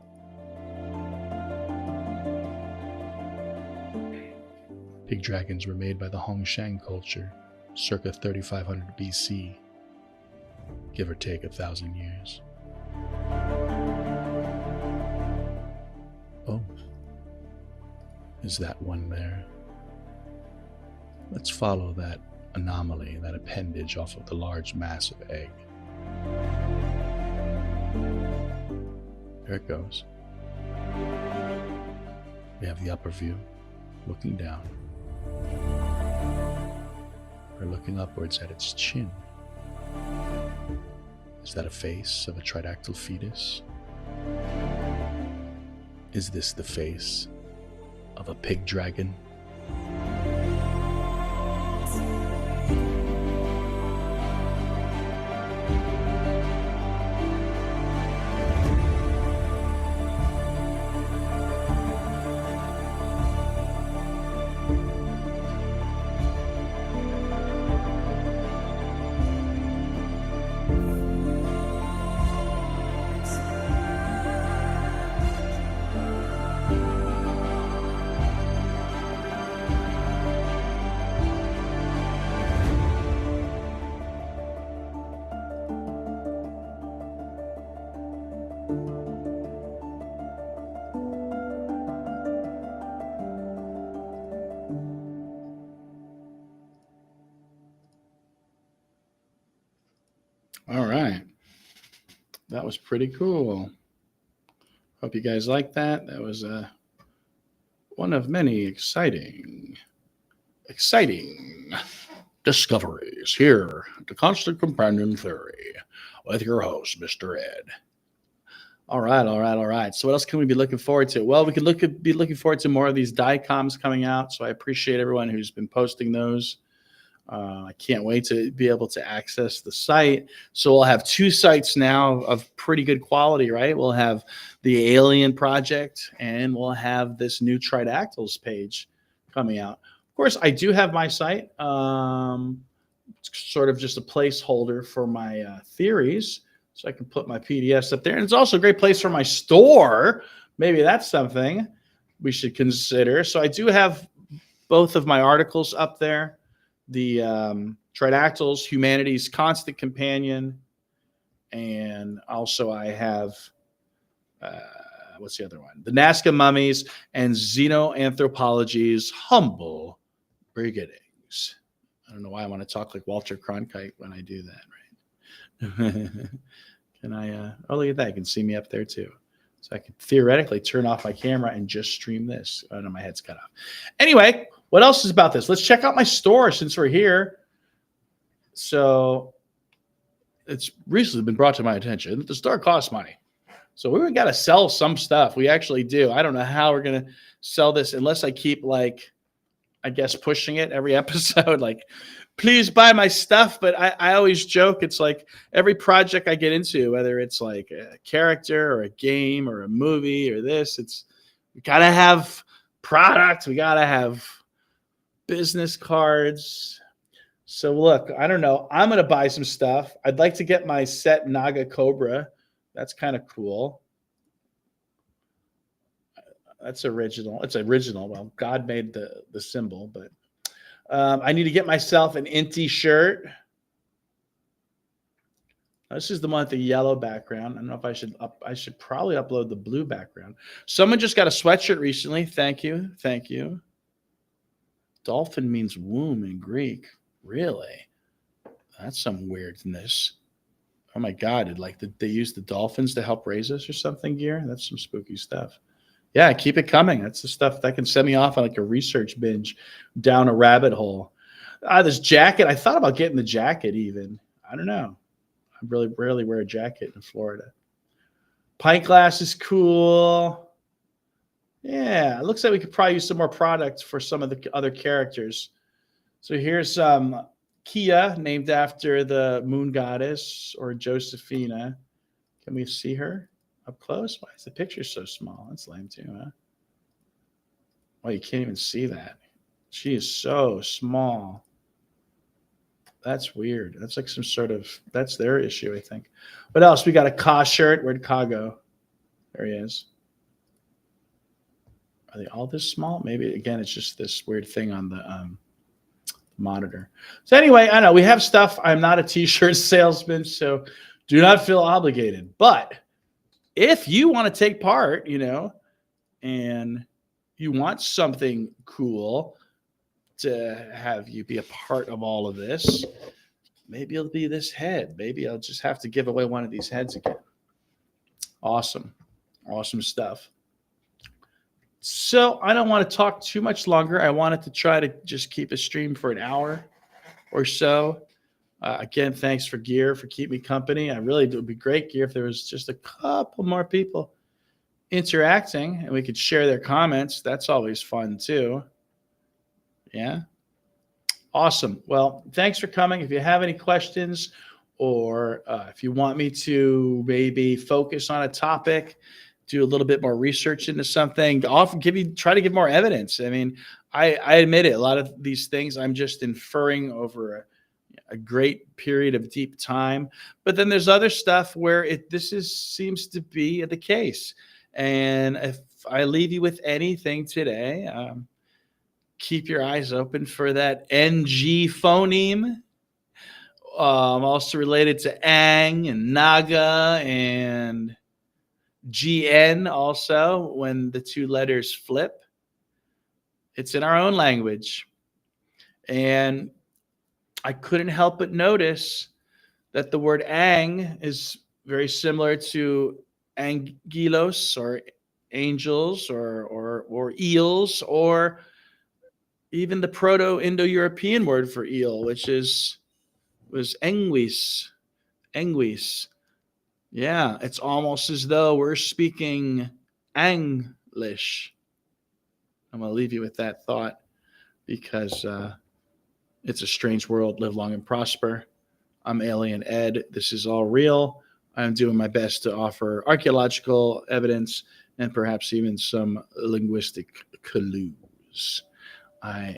Pig dragons were made by the Hongshan culture circa 3500 BC, give or take 1,000 years. Oh, is that one there? Let's follow that anomaly, that appendage off of the large massive egg. There it goes. We have the upper view, looking down. We're looking upwards at its chin. Is that a face of a tridactyl fetus? Is this the face of a pig dragon? All right. That was pretty cool. Hope you guys liked that. That was one of many exciting discoveries here at the Constant Companion Theory with your host, Mr. Ed. All right. So what else can we be looking forward to? Well, we could be looking forward to more of these DICOMs coming out. So I appreciate everyone who's been posting those. I can't wait to be able to access the site. So we'll have 2 sites now of pretty good quality, right? We'll have the Alien Project, and we'll have this new Tridactyls page coming out. Of course, I do have my site. It's sort of just a placeholder for my theories, so I can put my PDFs up there. And it's also a great place for my store. Maybe that's something we should consider. So I do have both of my articles up there. The Tridactyls, Humanity's Constant Companion, and also I have, what's the other one? The Nazca Mummies and Xenoanthropology's Humble Beginnings. I don't know why I want to talk like Walter Cronkite when I do that, right? Can I, oh, look at that. You can see me up there too. So I could theoretically turn off my camera and just stream this. Oh, no, my head's cut off. Anyway, what else is about this? Let's check out my store since we're here. So it's recently been brought to my attention that the store costs money. So we got to sell some stuff. We actually do. I don't know how we're going to sell this unless I keep, like, I guess, pushing it every episode. Like, please buy my stuff. But I always joke, it's like every project I get into, whether it's like a character or a game or a movie or this, we got to have product. We got to have business cards. So look, I don't know. I'm going to buy some stuff. I'd like to get my set Naga Cobra. That's kind of cool. That's original. It's original. Well, God made the symbol, but I need to get myself an Inti shirt. This is the one with the yellow background. I don't know if I should probably upload the blue background. Someone just got a sweatshirt recently. Thank you. Thank you. Dolphin means womb in Greek. Really? That's some weirdness. Oh my God. Did they use the dolphins to help raise us or something, Gear? That's some spooky stuff. Yeah, keep it coming. That's the stuff that can send me off on like a research binge down a rabbit hole. This jacket, I thought about getting the jacket even. I don't know. I really rarely wear a jacket in Florida. Pint glass is cool. Yeah, it looks like we could probably use some more product for some of the other characters. So here's Kia, named after the moon goddess, or Josephina. Can we see her up close? Why is the picture so small? That's lame too, huh? Well, you can't even see that. She is so small. That's weird. That's like some sort of, that's their issue, I think. What else? We got a Ka shirt. Where'd Ka go? There he is. Are they all this small? Maybe, again, it's just this weird thing on the monitor. So anyway, I know we have stuff. I'm not a t-shirt salesman, so do not feel obligated. But if you want to take part, and you want something cool to have you be a part of all of this, maybe it'll be this head. Maybe I'll just have to give away one of these heads again. Awesome stuff. So I don't want to talk too much longer. I wanted to try to just keep a stream for an hour or so. Again, thanks for Gear for keeping me company. It would be great, Gear, if there was just a couple more people interacting and we could share their comments. That's always fun too. Yeah. Awesome. Well, thanks for coming. If you have any questions, or if you want me to maybe focus on a topic, do a little bit more research into something, I'll try to give more evidence. I mean, I admit it. A lot of these things I'm just inferring over a great period of deep time. But then there's other stuff where seems to be the case. And if I leave you with anything today, keep your eyes open for that NG phoneme. Also related to Ang and Naga and GN also, when the two letters flip. It's in our own language. And I couldn't help but notice that the word Ang is very similar to angelos, or angels, or eels, or even the Proto-Indo-European word for eel, which was enguis. Enguis. Yeah, it's almost as though we're speaking Anglish. I'm going to leave you with that thought, because it's a strange world. Live long and prosper. I'm Alien Ed. This is all real. I'm doing my best to offer archaeological evidence and perhaps even some linguistic clues. I